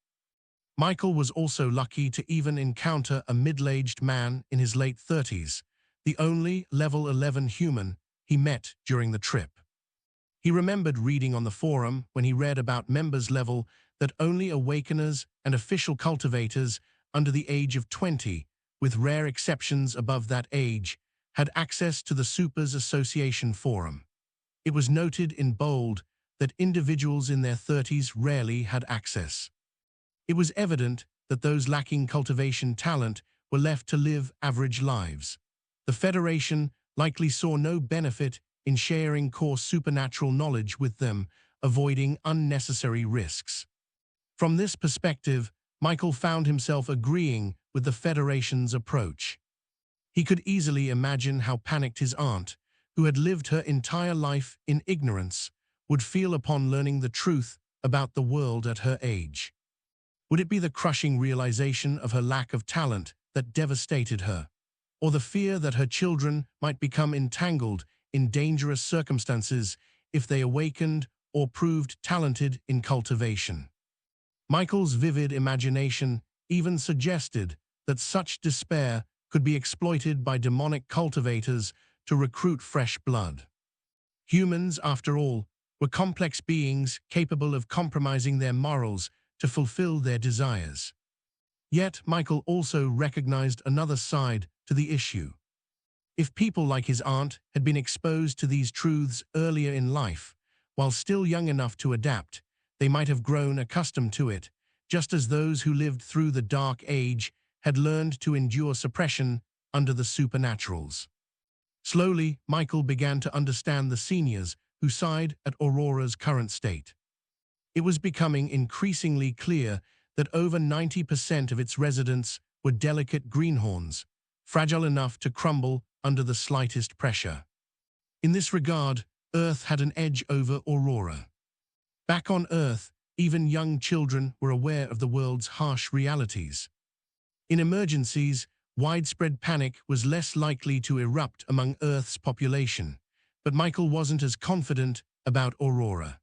Michael was also lucky to even encounter a middle-aged man in his late 30s, the only level 11 human he met during the trip. He remembered reading on the forum when he read about members' level that only awakeners and official cultivators under the age of 20, with rare exceptions above that age, had access to the Supers Association forum. It was noted in bold that individuals in their 30s rarely had access. It was evident that those lacking cultivation talent were left to live average lives. The Federation likely saw no benefit in sharing core supernatural knowledge with them, avoiding unnecessary risks. From this perspective, Michael found himself agreeing with the Federation's approach. He could easily imagine how panicked his aunt, who had lived her entire life in ignorance, would feel upon learning the truth about the world at her age. Would it be the crushing realization of her lack of talent that devastated her, or the fear that her children might become entangled in dangerous circumstances if they awakened or proved talented in cultivation? Michael's vivid imagination even suggested that such despair could be exploited by demonic cultivators to recruit fresh blood. Humans, after all, were complex beings capable of compromising their morals to fulfill their desires. Yet Michael also recognized another side to the issue. If people like his aunt had been exposed to these truths earlier in life, while still young enough to adapt, they might have grown accustomed to it, just as those who lived through the Dark Age had learned to endure suppression under the supernaturals. Slowly, Michael began to understand the seniors who sighed at Aurora's current state. It was becoming increasingly clear that over 90% of its residents were delicate greenhorns, fragile enough to crumble under the slightest pressure. In this regard, Earth had an edge over Aurora. Back on Earth, even young children were aware of the world's harsh realities. In emergencies, widespread panic was less likely to erupt among Earth's population, but Michael wasn't as confident about Aurora.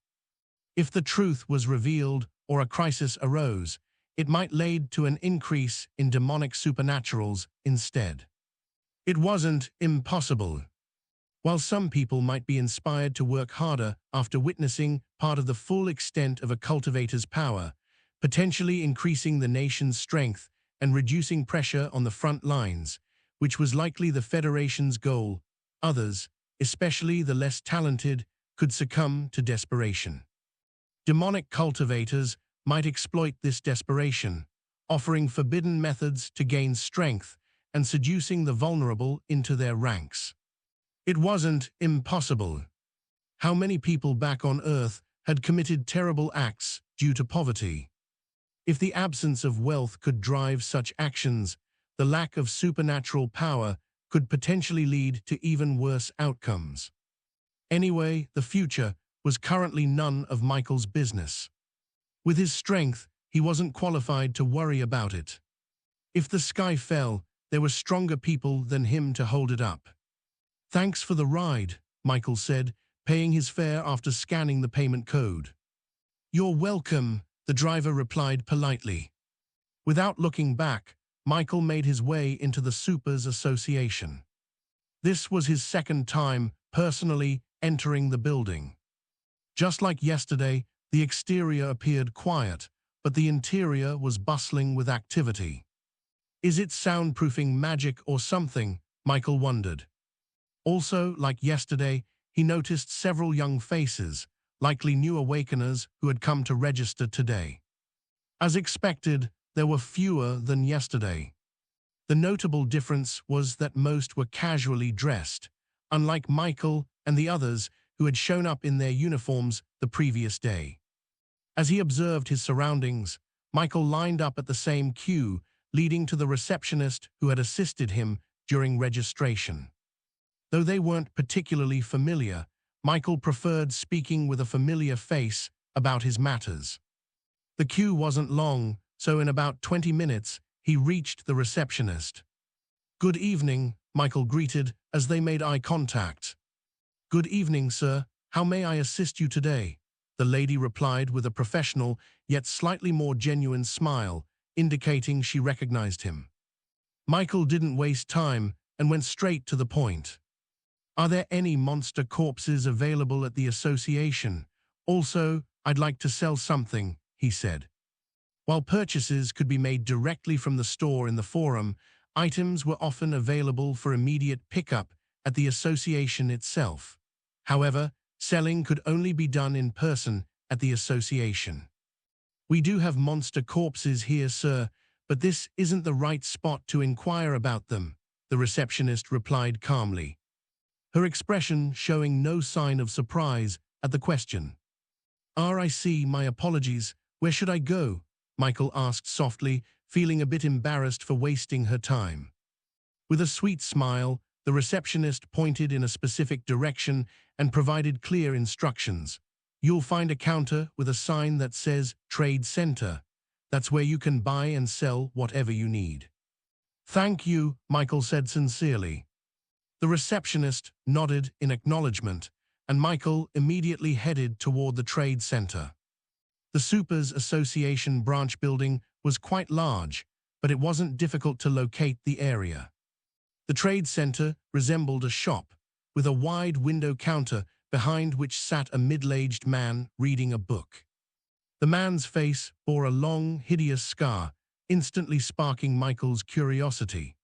If the truth was revealed or a crisis arose, it might lead to an increase in demonic supernaturals instead. It wasn't impossible. While some people might be inspired to work harder after witnessing part of the full extent of a cultivator's power, potentially increasing the nation's strength and reducing pressure on the front lines, which was likely the Federation's goal, others, especially the less talented, could succumb to desperation. Demonic cultivators might exploit this desperation, offering forbidden methods to gain strength and seducing the vulnerable into their ranks. It wasn't impossible. How many people back on Earth had committed terrible acts due to poverty? If the absence of wealth could drive such actions, the lack of supernatural power could potentially lead to even worse outcomes. Anyway, the future was currently none of Michael's business. With his strength, he wasn't qualified to worry about it. If the sky fell, there were stronger people than him to hold it up. "Thanks for the ride," Michael said, paying his fare after scanning the payment code. "You're welcome," the driver replied politely. Without looking back, Michael made his way into the Supers Association. This was his second time personally entering the building. Just like yesterday, the exterior appeared quiet, but the interior was bustling with activity. Is it soundproofing magic or something? Michael wondered. Also, like yesterday, he noticed several young faces, likely new Awakeners who had come to register today. As expected, there were fewer than yesterday. The notable difference was that most were casually dressed, unlike Michael and the others who had shown up in their uniforms the previous day. As he observed his surroundings, Michael lined up at the same queue, leading to the receptionist who had assisted him during registration. Though they weren't particularly familiar, Michael preferred speaking with a familiar face about his matters. The queue wasn't long, so in about 20 minutes, he reached the receptionist. "Good evening," Michael greeted as they made eye contact. "Good evening, sir. How may I assist you today?" the lady replied with a professional yet slightly more genuine smile, indicating she recognized him. Michael didn't waste time and went straight to the point. "Are there any monster corpses available at the association? Also, I'd like to sell something," he said. While purchases could be made directly from the store in the forum, items were often available for immediate pickup at the association itself. However, selling could only be done in person at the association. "We do have monster corpses here, sir, but this isn't the right spot to inquire about them," the receptionist replied calmly, her expression showing no sign of surprise at the question. "I see, my apologies. Where should I go?" Michael asked softly, feeling a bit embarrassed for wasting her time. With a sweet smile, the receptionist pointed in a specific direction and provided clear instructions. "You'll find a counter with a sign that says Trade Center. That's where you can buy and sell whatever you need." "Thank you," Michael said sincerely. The receptionist nodded in acknowledgement, and Michael immediately headed toward the Trade Center. The Supers Association branch building was quite large, but it wasn't difficult to locate the area. The Trade Center resembled a shop, with a wide window counter behind which sat a middle-aged man reading a book. The man's face bore a long, hideous scar, instantly sparking Michael's curiosity.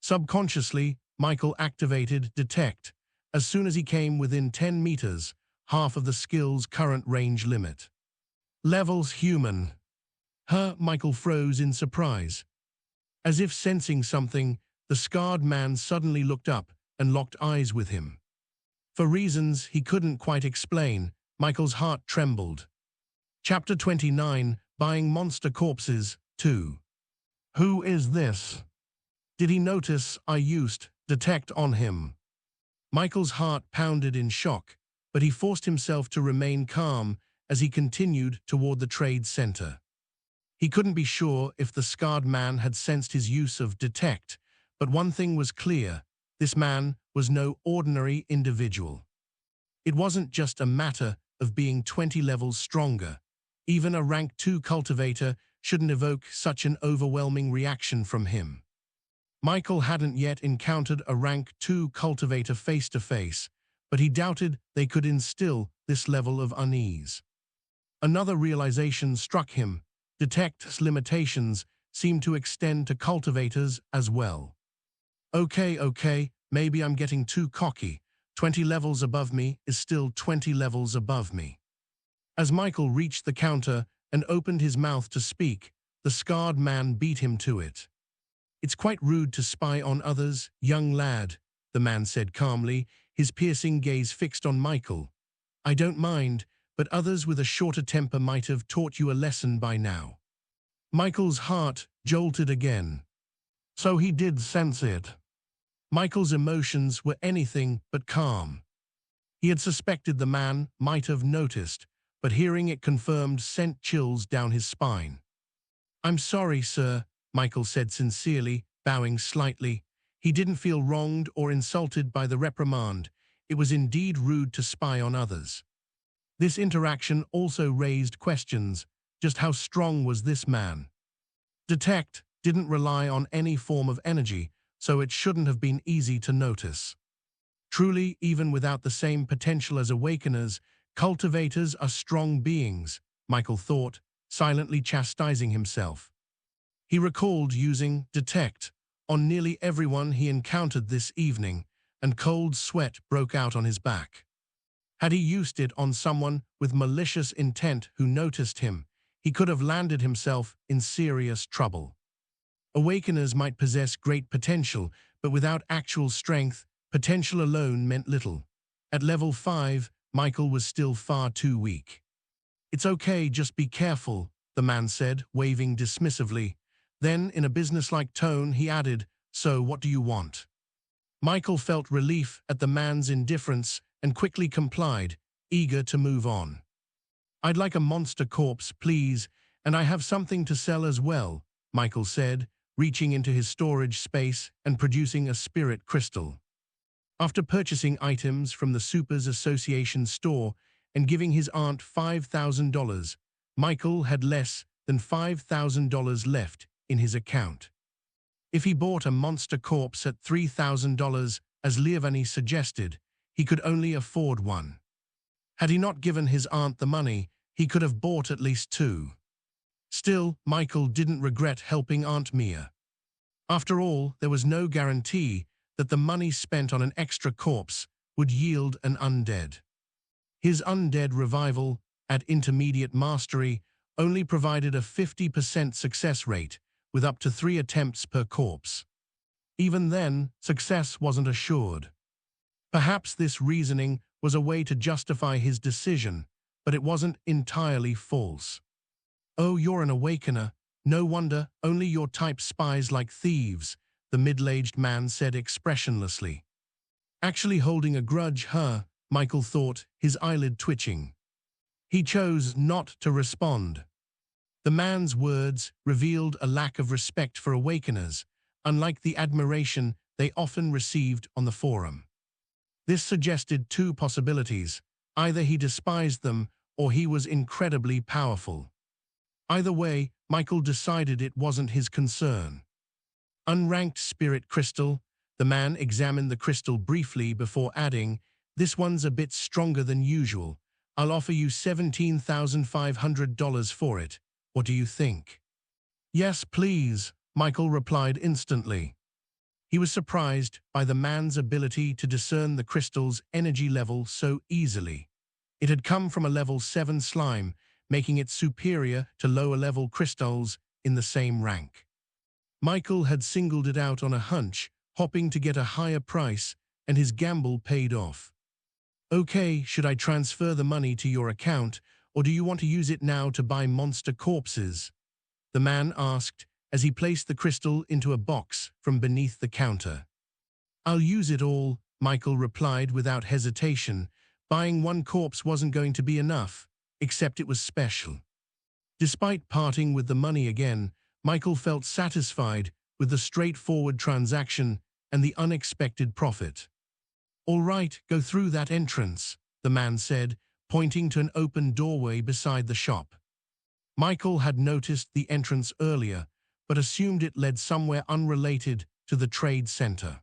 Subconsciously, Michael activated Detect as soon as he came within 10 meters, half of the skill's current range limit. "Levels human." Michael froze in surprise. As if sensing something, the scarred man suddenly looked up and locked eyes with him. For reasons he couldn't quite explain, Michael's heart trembled. Chapter 29, Buying Monster Corpses, 2. Who is this? Did he notice I used Detect on him? Michael's heart pounded in shock, but he forced himself to remain calm as he continued toward the trade center. He couldn't be sure if the scarred man had sensed his use of Detect, but one thing was clear: this man was no ordinary individual. It wasn't just a matter of being 20 levels stronger. Even a rank 2 cultivator shouldn't evoke such an overwhelming reaction from him. Michael hadn't yet encountered a rank 2 cultivator face-to-face, but he doubted they could instill this level of unease. Another realization struck him: Detect's limitations seem to extend to cultivators as well. Okay, maybe I'm getting too cocky. 20 levels above me is still 20 levels above me. As Michael reached the counter and opened his mouth to speak, the scarred man beat him to it. "It's quite rude to spy on others, young lad," the man said calmly, his piercing gaze fixed on Michael. "I don't mind, but others with a shorter temper might have taught you a lesson by now." Michael's heart jolted again. So he did sense it. Michael's emotions were anything but calm. He had suspected the man might have noticed, but hearing it confirmed sent chills down his spine. "I'm sorry, sir," Michael said sincerely, bowing slightly. He didn't feel wronged or insulted by the reprimand. It was indeed rude to spy on others. This interaction also raised questions. Just how strong was this man? Detect didn't rely on any form of energy, so it shouldn't have been easy to notice. Truly, even without the same potential as Awakeners, cultivators are strong beings, Michael thought, silently chastising himself. He recalled using Detect on nearly everyone he encountered this evening, and cold sweat broke out on his back. Had he used it on someone with malicious intent who noticed him, he could have landed himself in serious trouble. Awakeners might possess great potential, but without actual strength, potential alone meant little. At level 5, Michael was still far too weak. "It's okay, just be careful," the man said, waving dismissively. Then, in a businesslike tone, he added, "So, what do you want?" Michael felt relief at the man's indifference and quickly complied, eager to move on. "I'd like a monster corpse, please, and I have something to sell as well," Michael said, reaching into his storage space and producing a spirit crystal. After purchasing items from the Supers Association store and giving his aunt $5,000, Michael had less than $5,000 left in his account. If he bought a monster corpse at $3,000, as Leovani suggested, he could only afford one. Had he not given his aunt the money, he could have bought at least 2. Still, Michael didn't regret helping Aunt Mia. After all, there was no guarantee that the money spent on an extra corpse would yield an undead. His undead revival, at intermediate mastery, only provided a 50% success rate, with up to 3 attempts per corpse. Even then, success wasn't assured. Perhaps this reasoning was a way to justify his decision, but it wasn't entirely false. "Oh, you're an Awakener. No wonder, only your type spies like thieves," the middle-aged man said expressionlessly. Actually holding a grudge, huh? Michael thought, his eyelid twitching. He chose not to respond. The man's words revealed a lack of respect for Awakeners, unlike the admiration they often received on the forum. This suggested 2 possibilities. Either he despised them, or he was incredibly powerful. Either way, Michael decided it wasn't his concern. "Unranked spirit crystal," the man examined the crystal briefly before adding, "This one's a bit stronger than usual. I'll offer you $17,500 for it. What do you think?" "Yes, please," Michael replied instantly. He was surprised by the man's ability to discern the crystal's energy level so easily. It had come from a level 7 slime, making it superior to lower-level crystals in the same rank. Michael had singled it out on a hunch, hoping to get a higher price, and his gamble paid off. "Okay, should I transfer the money to your account, or do you want to use it now to buy monster corpses?" the man asked as he placed the crystal into a box from beneath the counter. "I'll use it all," Michael replied without hesitation. Buying one corpse wasn't going to be enough, except it was special. Despite parting with the money again, Michael felt satisfied with the straightforward transaction and the unexpected profit. "All right, go through that entrance," the man said, pointing to an open doorway beside the shop. Michael had noticed the entrance earlier, but assumed it led somewhere unrelated to the trade center.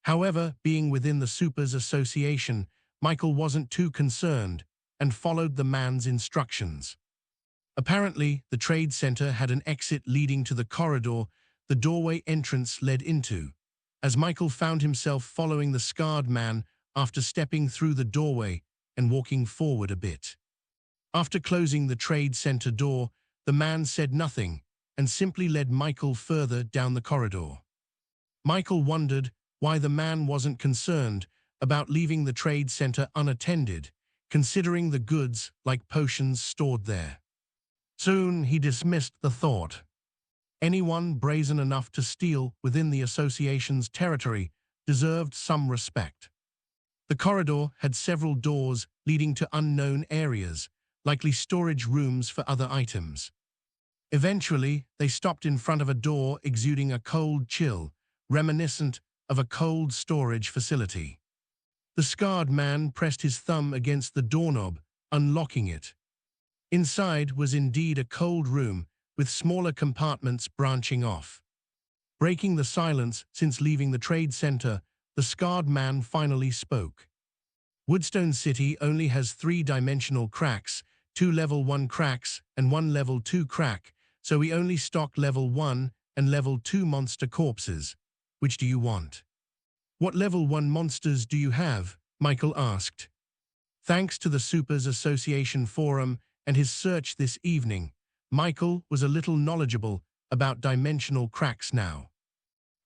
However, being within the Supers Association, Michael wasn't too concerned and followed the man's instructions. Apparently, the trade center had an exit leading to the corridor the doorway entrance led into, as Michael found himself following the scarred man after stepping through the doorway and walking forward a bit. After closing the trade center door, the man said nothing and simply led Michael further down the corridor. Michael wondered why the man wasn't concerned, about leaving the trade center unattended, considering the goods like potions stored there. Soon he dismissed the thought. Anyone brazen enough to steal within the association's territory deserved some respect. The corridor had several doors leading to unknown areas, likely storage rooms for other items. Eventually, they stopped in front of a door exuding a cold chill, reminiscent of a cold storage facility. The scarred man pressed his thumb against the doorknob, unlocking it. Inside was indeed a cold room, with smaller compartments branching off. Breaking the silence since leaving the trade center, the scarred man finally spoke. Woodstone City only has 3-dimensional cracks, 2 level 1 cracks and 1 level 2 crack, so we only stock level 1 and level 2 monster corpses. Which do you want? What level 1 monsters do you have? Michael asked. Thanks to the Supers Association forum and his search this evening, Michael was a little knowledgeable about dimensional cracks now.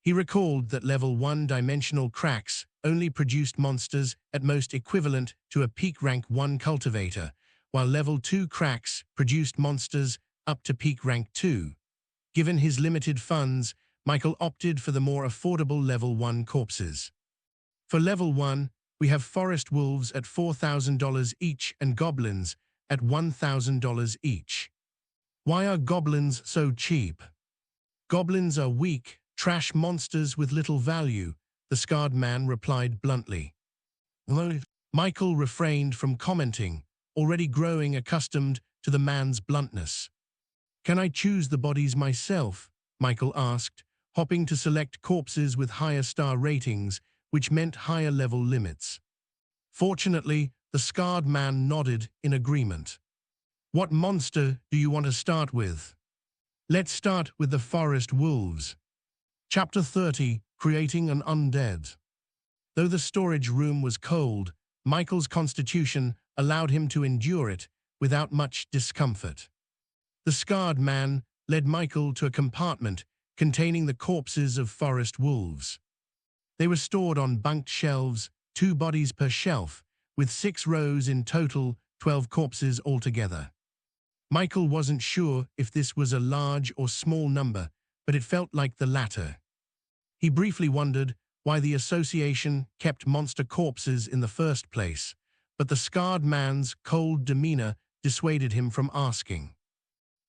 He recalled that level 1 dimensional cracks only produced monsters at most equivalent to a peak rank 1 cultivator, while level 2 cracks produced monsters up to peak rank 2. Given his limited funds, Michael opted for the more affordable level 1 corpses. For level 1, we have forest wolves at $4,000 each and goblins at $1,000 each. Why are goblins so cheap? Goblins are weak, trash monsters with little value, the scarred man replied bluntly. Michael refrained from commenting, already growing accustomed to the man's bluntness. Can I choose the bodies myself? Michael asked, hopping to select corpses with higher star ratings, which meant higher level limits. Fortunately, the scarred man nodded in agreement. What monster do you want to start with? Let's start with the forest wolves. Chapter 30, Creating an Undead. Though the storage room was cold, Michael's constitution allowed him to endure it without much discomfort. The scarred man led Michael to a compartment containing the corpses of forest wolves. They were stored on bunked shelves, 2 bodies per shelf, with 6 rows in total, 12 corpses altogether. Michael wasn't sure if this was a large or small number, but it felt like the latter. He briefly wondered why the association kept monster corpses in the first place, but the scarred man's cold demeanor dissuaded him from asking.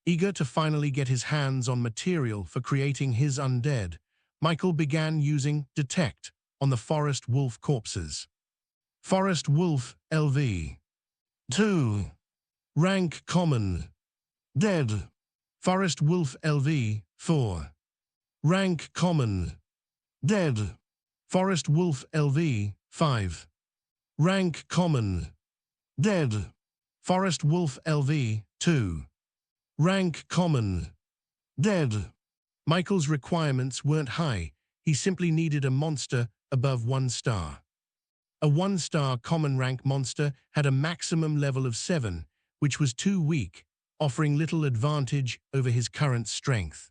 Eager to finally get his hands on material for creating his undead, Michael began using Detect on the Forest Wolf corpses. Forest Wolf LV 2. Rank Common. Dead. Forest Wolf LV 4. Rank Common. Dead. Forest Wolf LV 5. Rank Common. Dead. Forest Wolf LV 2. Rank Common. Dead. Michael's requirements weren't high, he simply needed a monster above 1 star. A 1-star common rank monster had a maximum level of 7, which was too weak, offering little advantage over his current strength.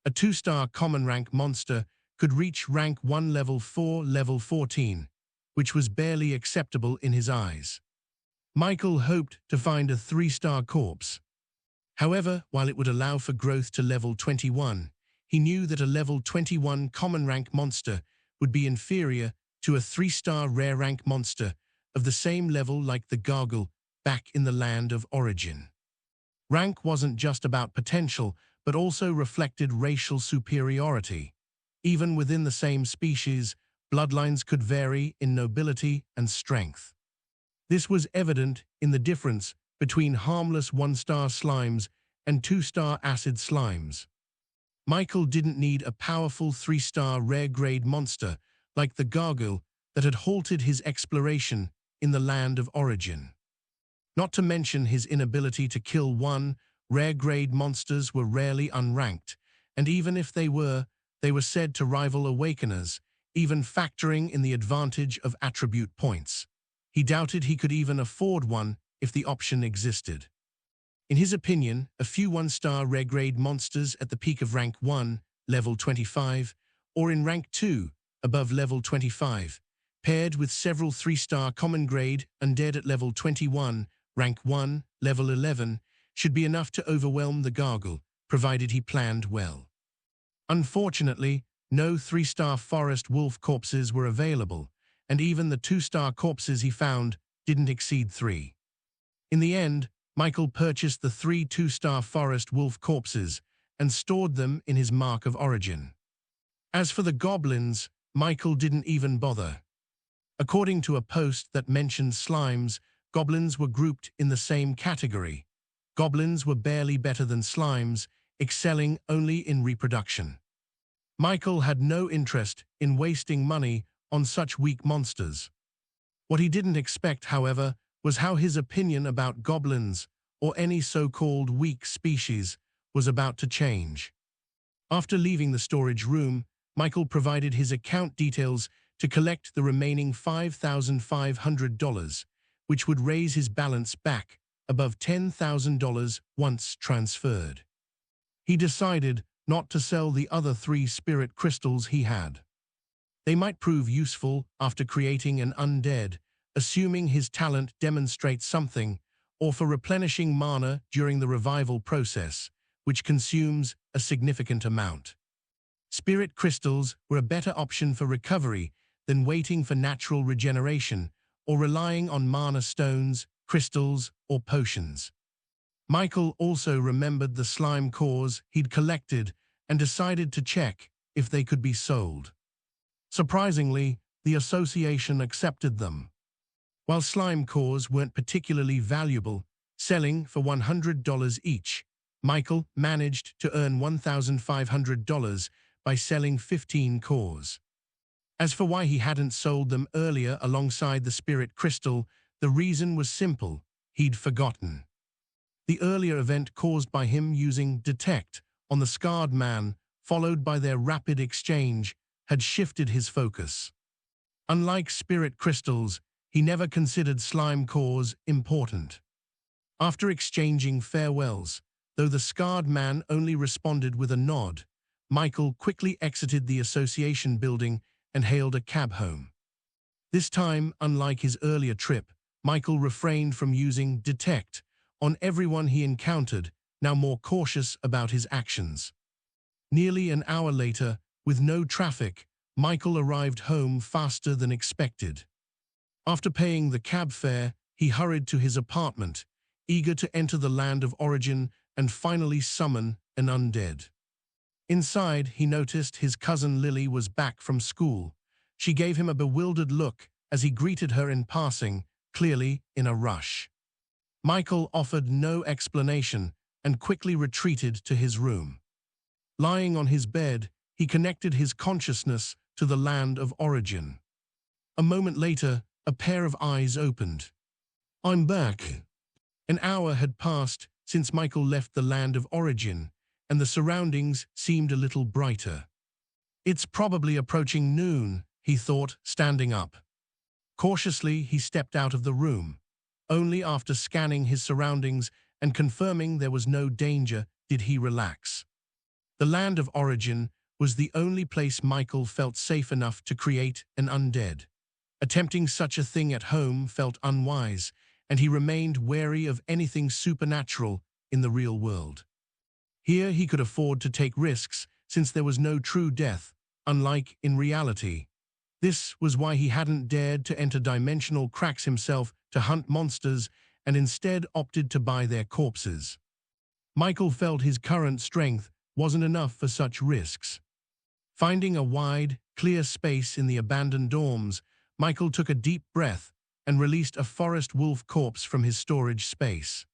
A 2-star common rank monster could reach rank 1 level 4 level 14, which was barely acceptable in his eyes. Michael hoped to find a 3-star corpse. However, while it would allow for growth to level 21, he knew that a level 21 common rank monster would be inferior to a 3-star rare rank monster of the same level like the Gargle back in the land of origin. Rank wasn't just about potential, but also reflected racial superiority. Even within the same species, bloodlines could vary in nobility and strength. This was evident in the difference between harmless 1-star slimes and 2-star acid slimes. Michael didn't need a powerful 3-star rare-grade monster like the Gargoyle that had halted his exploration in the land of origin. Not to mention his inability to kill 1, rare-grade monsters were rarely unranked, and even if they were said to rival Awakeners, even factoring in the advantage of attribute points. He doubted he could even afford one if the option existed. In his opinion, a few 1-star rare-grade monsters at the peak of rank 1, level 25, or in rank 2, above level 25, paired with several 3-star common grade undead at level 21, rank 1, level 11, should be enough to overwhelm the gargle, provided he planned well. Unfortunately, no 3-star forest wolf corpses were available, and even the 2-star corpses he found didn't exceed 3. In the end, Michael purchased the 3 2-star forest wolf corpses and stored them in his mark of origin. As for the goblins, Michael didn't even bother. According to a post that mentioned slimes, goblins were grouped in the same category. Goblins were barely better than slimes, excelling only in reproduction. Michael had no interest in wasting money on such weak monsters. What he didn't expect, however, was how his opinion about goblins, or any so-called weak species, was about to change. After leaving the storage room, Michael provided his account details to collect the remaining $5,500, which would raise his balance back above $10,000 once transferred. He decided not to sell the other 3 spirit crystals he had. They might prove useful after creating an undead, assuming his talent demonstrates something, or for replenishing mana during the revival process, which consumes a significant amount. Spirit crystals were a better option for recovery than waiting for natural regeneration or relying on mana stones, crystals, or potions. Michael also remembered the slime cores he'd collected and decided to check if they could be sold. Surprisingly, the association accepted them. While slime cores weren't particularly valuable, selling for $100 each, Michael managed to earn $1,500 by selling 15 cores. As for why he hadn't sold them earlier alongside the spirit crystal, the reason was simple: he'd forgotten. The earlier event caused by him using detect on the scarred man, followed by their rapid exchange, had shifted his focus. Unlike spirit crystals, he never considered slime cores important. After exchanging farewells, though the scarred man only responded with a nod, Michael quickly exited the association building and hailed a cab home. This time, unlike his earlier trip, Michael refrained from using detect on everyone he encountered, now more cautious about his actions. Nearly an hour later, with no traffic, Michael arrived home faster than expected. After paying the cab fare, he hurried to his apartment, eager to enter the land of origin and finally summon an undead. Inside, he noticed his cousin Lily was back from school. She gave him a bewildered look as he greeted her in passing, clearly in a rush. Michael offered no explanation and quickly retreated to his room. Lying on his bed, he connected his consciousness to the land of origin. A moment later, a pair of eyes opened. "I'm back." An hour had passed since Michael left the land of origin, and the surroundings seemed a little brighter. "It's probably approaching noon," he thought, standing up. Cautiously, he stepped out of the room. Only after scanning his surroundings and confirming there was no danger did he relax. The land of origin was the only place Michael felt safe enough to create an undead. Attempting such a thing at home felt unwise, and he remained wary of anything supernatural in the real world. Here he could afford to take risks, since there was no true death, unlike in reality. This was why he hadn't dared to enter dimensional cracks himself to hunt monsters, and instead opted to buy their corpses. Michael felt his current strength wasn't enough for such risks. Finding a wide, clear space in the abandoned dorms, Michael took a deep breath and released a forest wolf corpse from his storage space.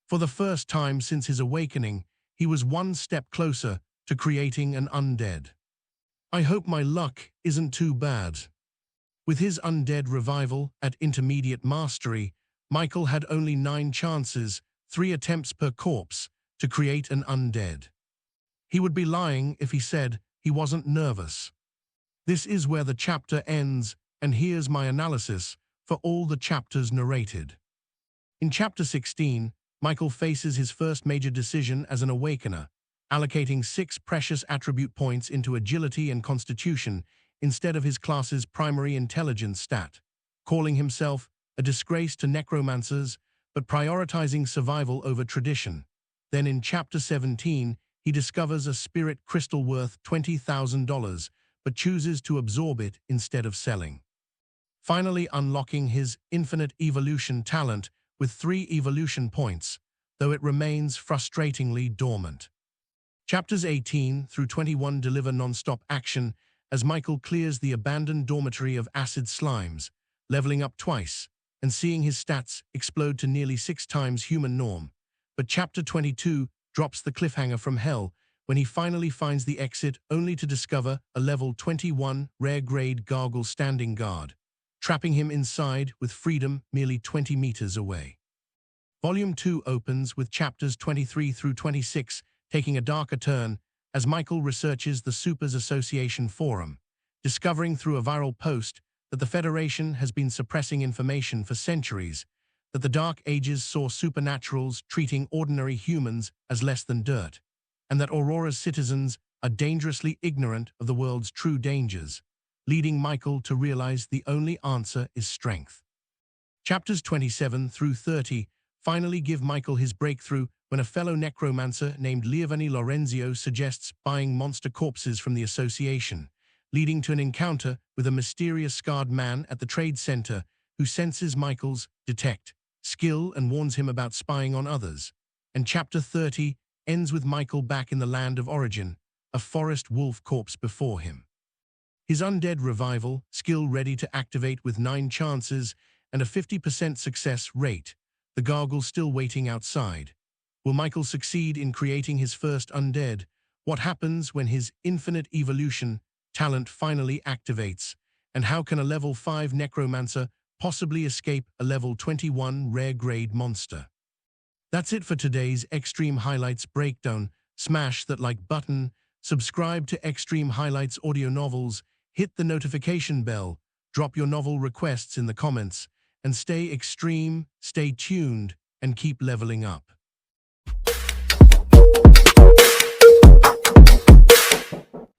For the first time since his awakening, he was one step closer to creating an undead. "I hope my luck isn't too bad." With his undead revival at intermediate mastery, Michael had only 9 chances, 3 attempts per corpse, to create an undead. He would be lying if he said he wasn't nervous. This is where the chapter ends, and here's my analysis for all the chapters narrated. In Chapter 16, Michael faces his first major decision as an awakener, allocating 6 precious attribute points into agility and constitution instead of his class's primary intelligence stat, calling himself a disgrace to necromancers, but prioritizing survival over tradition. Then in Chapter 17, he discovers a spirit crystal worth $20,000, but chooses to absorb it instead of selling. Finally unlocking his infinite evolution talent with 3 evolution points, though it remains frustratingly dormant. Chapters 18 through 21 deliver non-stop action as Michael clears the abandoned dormitory of acid slimes, leveling up twice, and seeing his stats explode to nearly 6 times human norm. But Chapter 22 drops the cliffhanger from hell when he finally finds the exit only to discover a level 21 rare-grade gargle standing guard, trapping him inside with freedom merely 20 meters away. Volume 2 opens with Chapters 23 through 26 taking a darker turn as Michael researches the Supers Association forum, discovering through a viral post that the Federation has been suppressing information for centuries, that the Dark Ages saw supernaturals treating ordinary humans as less than dirt, and that Aurora's citizens are dangerously ignorant of the world's true dangers, leading Michael to realize the only answer is strength. Chapters 27 through 30 finally give Michael his breakthrough when a fellow necromancer named Liavani Lorenzio suggests buying monster corpses from the association, leading to an encounter with a mysterious scarred man at the trade center who senses Michael's detect skill and warns him about spying on others. And Chapter 30 ends with Michael back in the land of origin, a forest wolf corpse before him. His undead revival, skill ready to activate with 9 chances and a 50% success rate, the gargle still waiting outside. Will Michael succeed in creating his first undead? What happens when his infinite evolution talent finally activates? And how can a level 5 necromancer possibly escape a level 21 rare-grade monster? That's it for today's Extreme Highlights breakdown. Smash that like button, subscribe to Extreme Highlights audio novels, hit the notification bell, drop your novel requests in the comments, and stay extreme, stay tuned, and keep leveling up.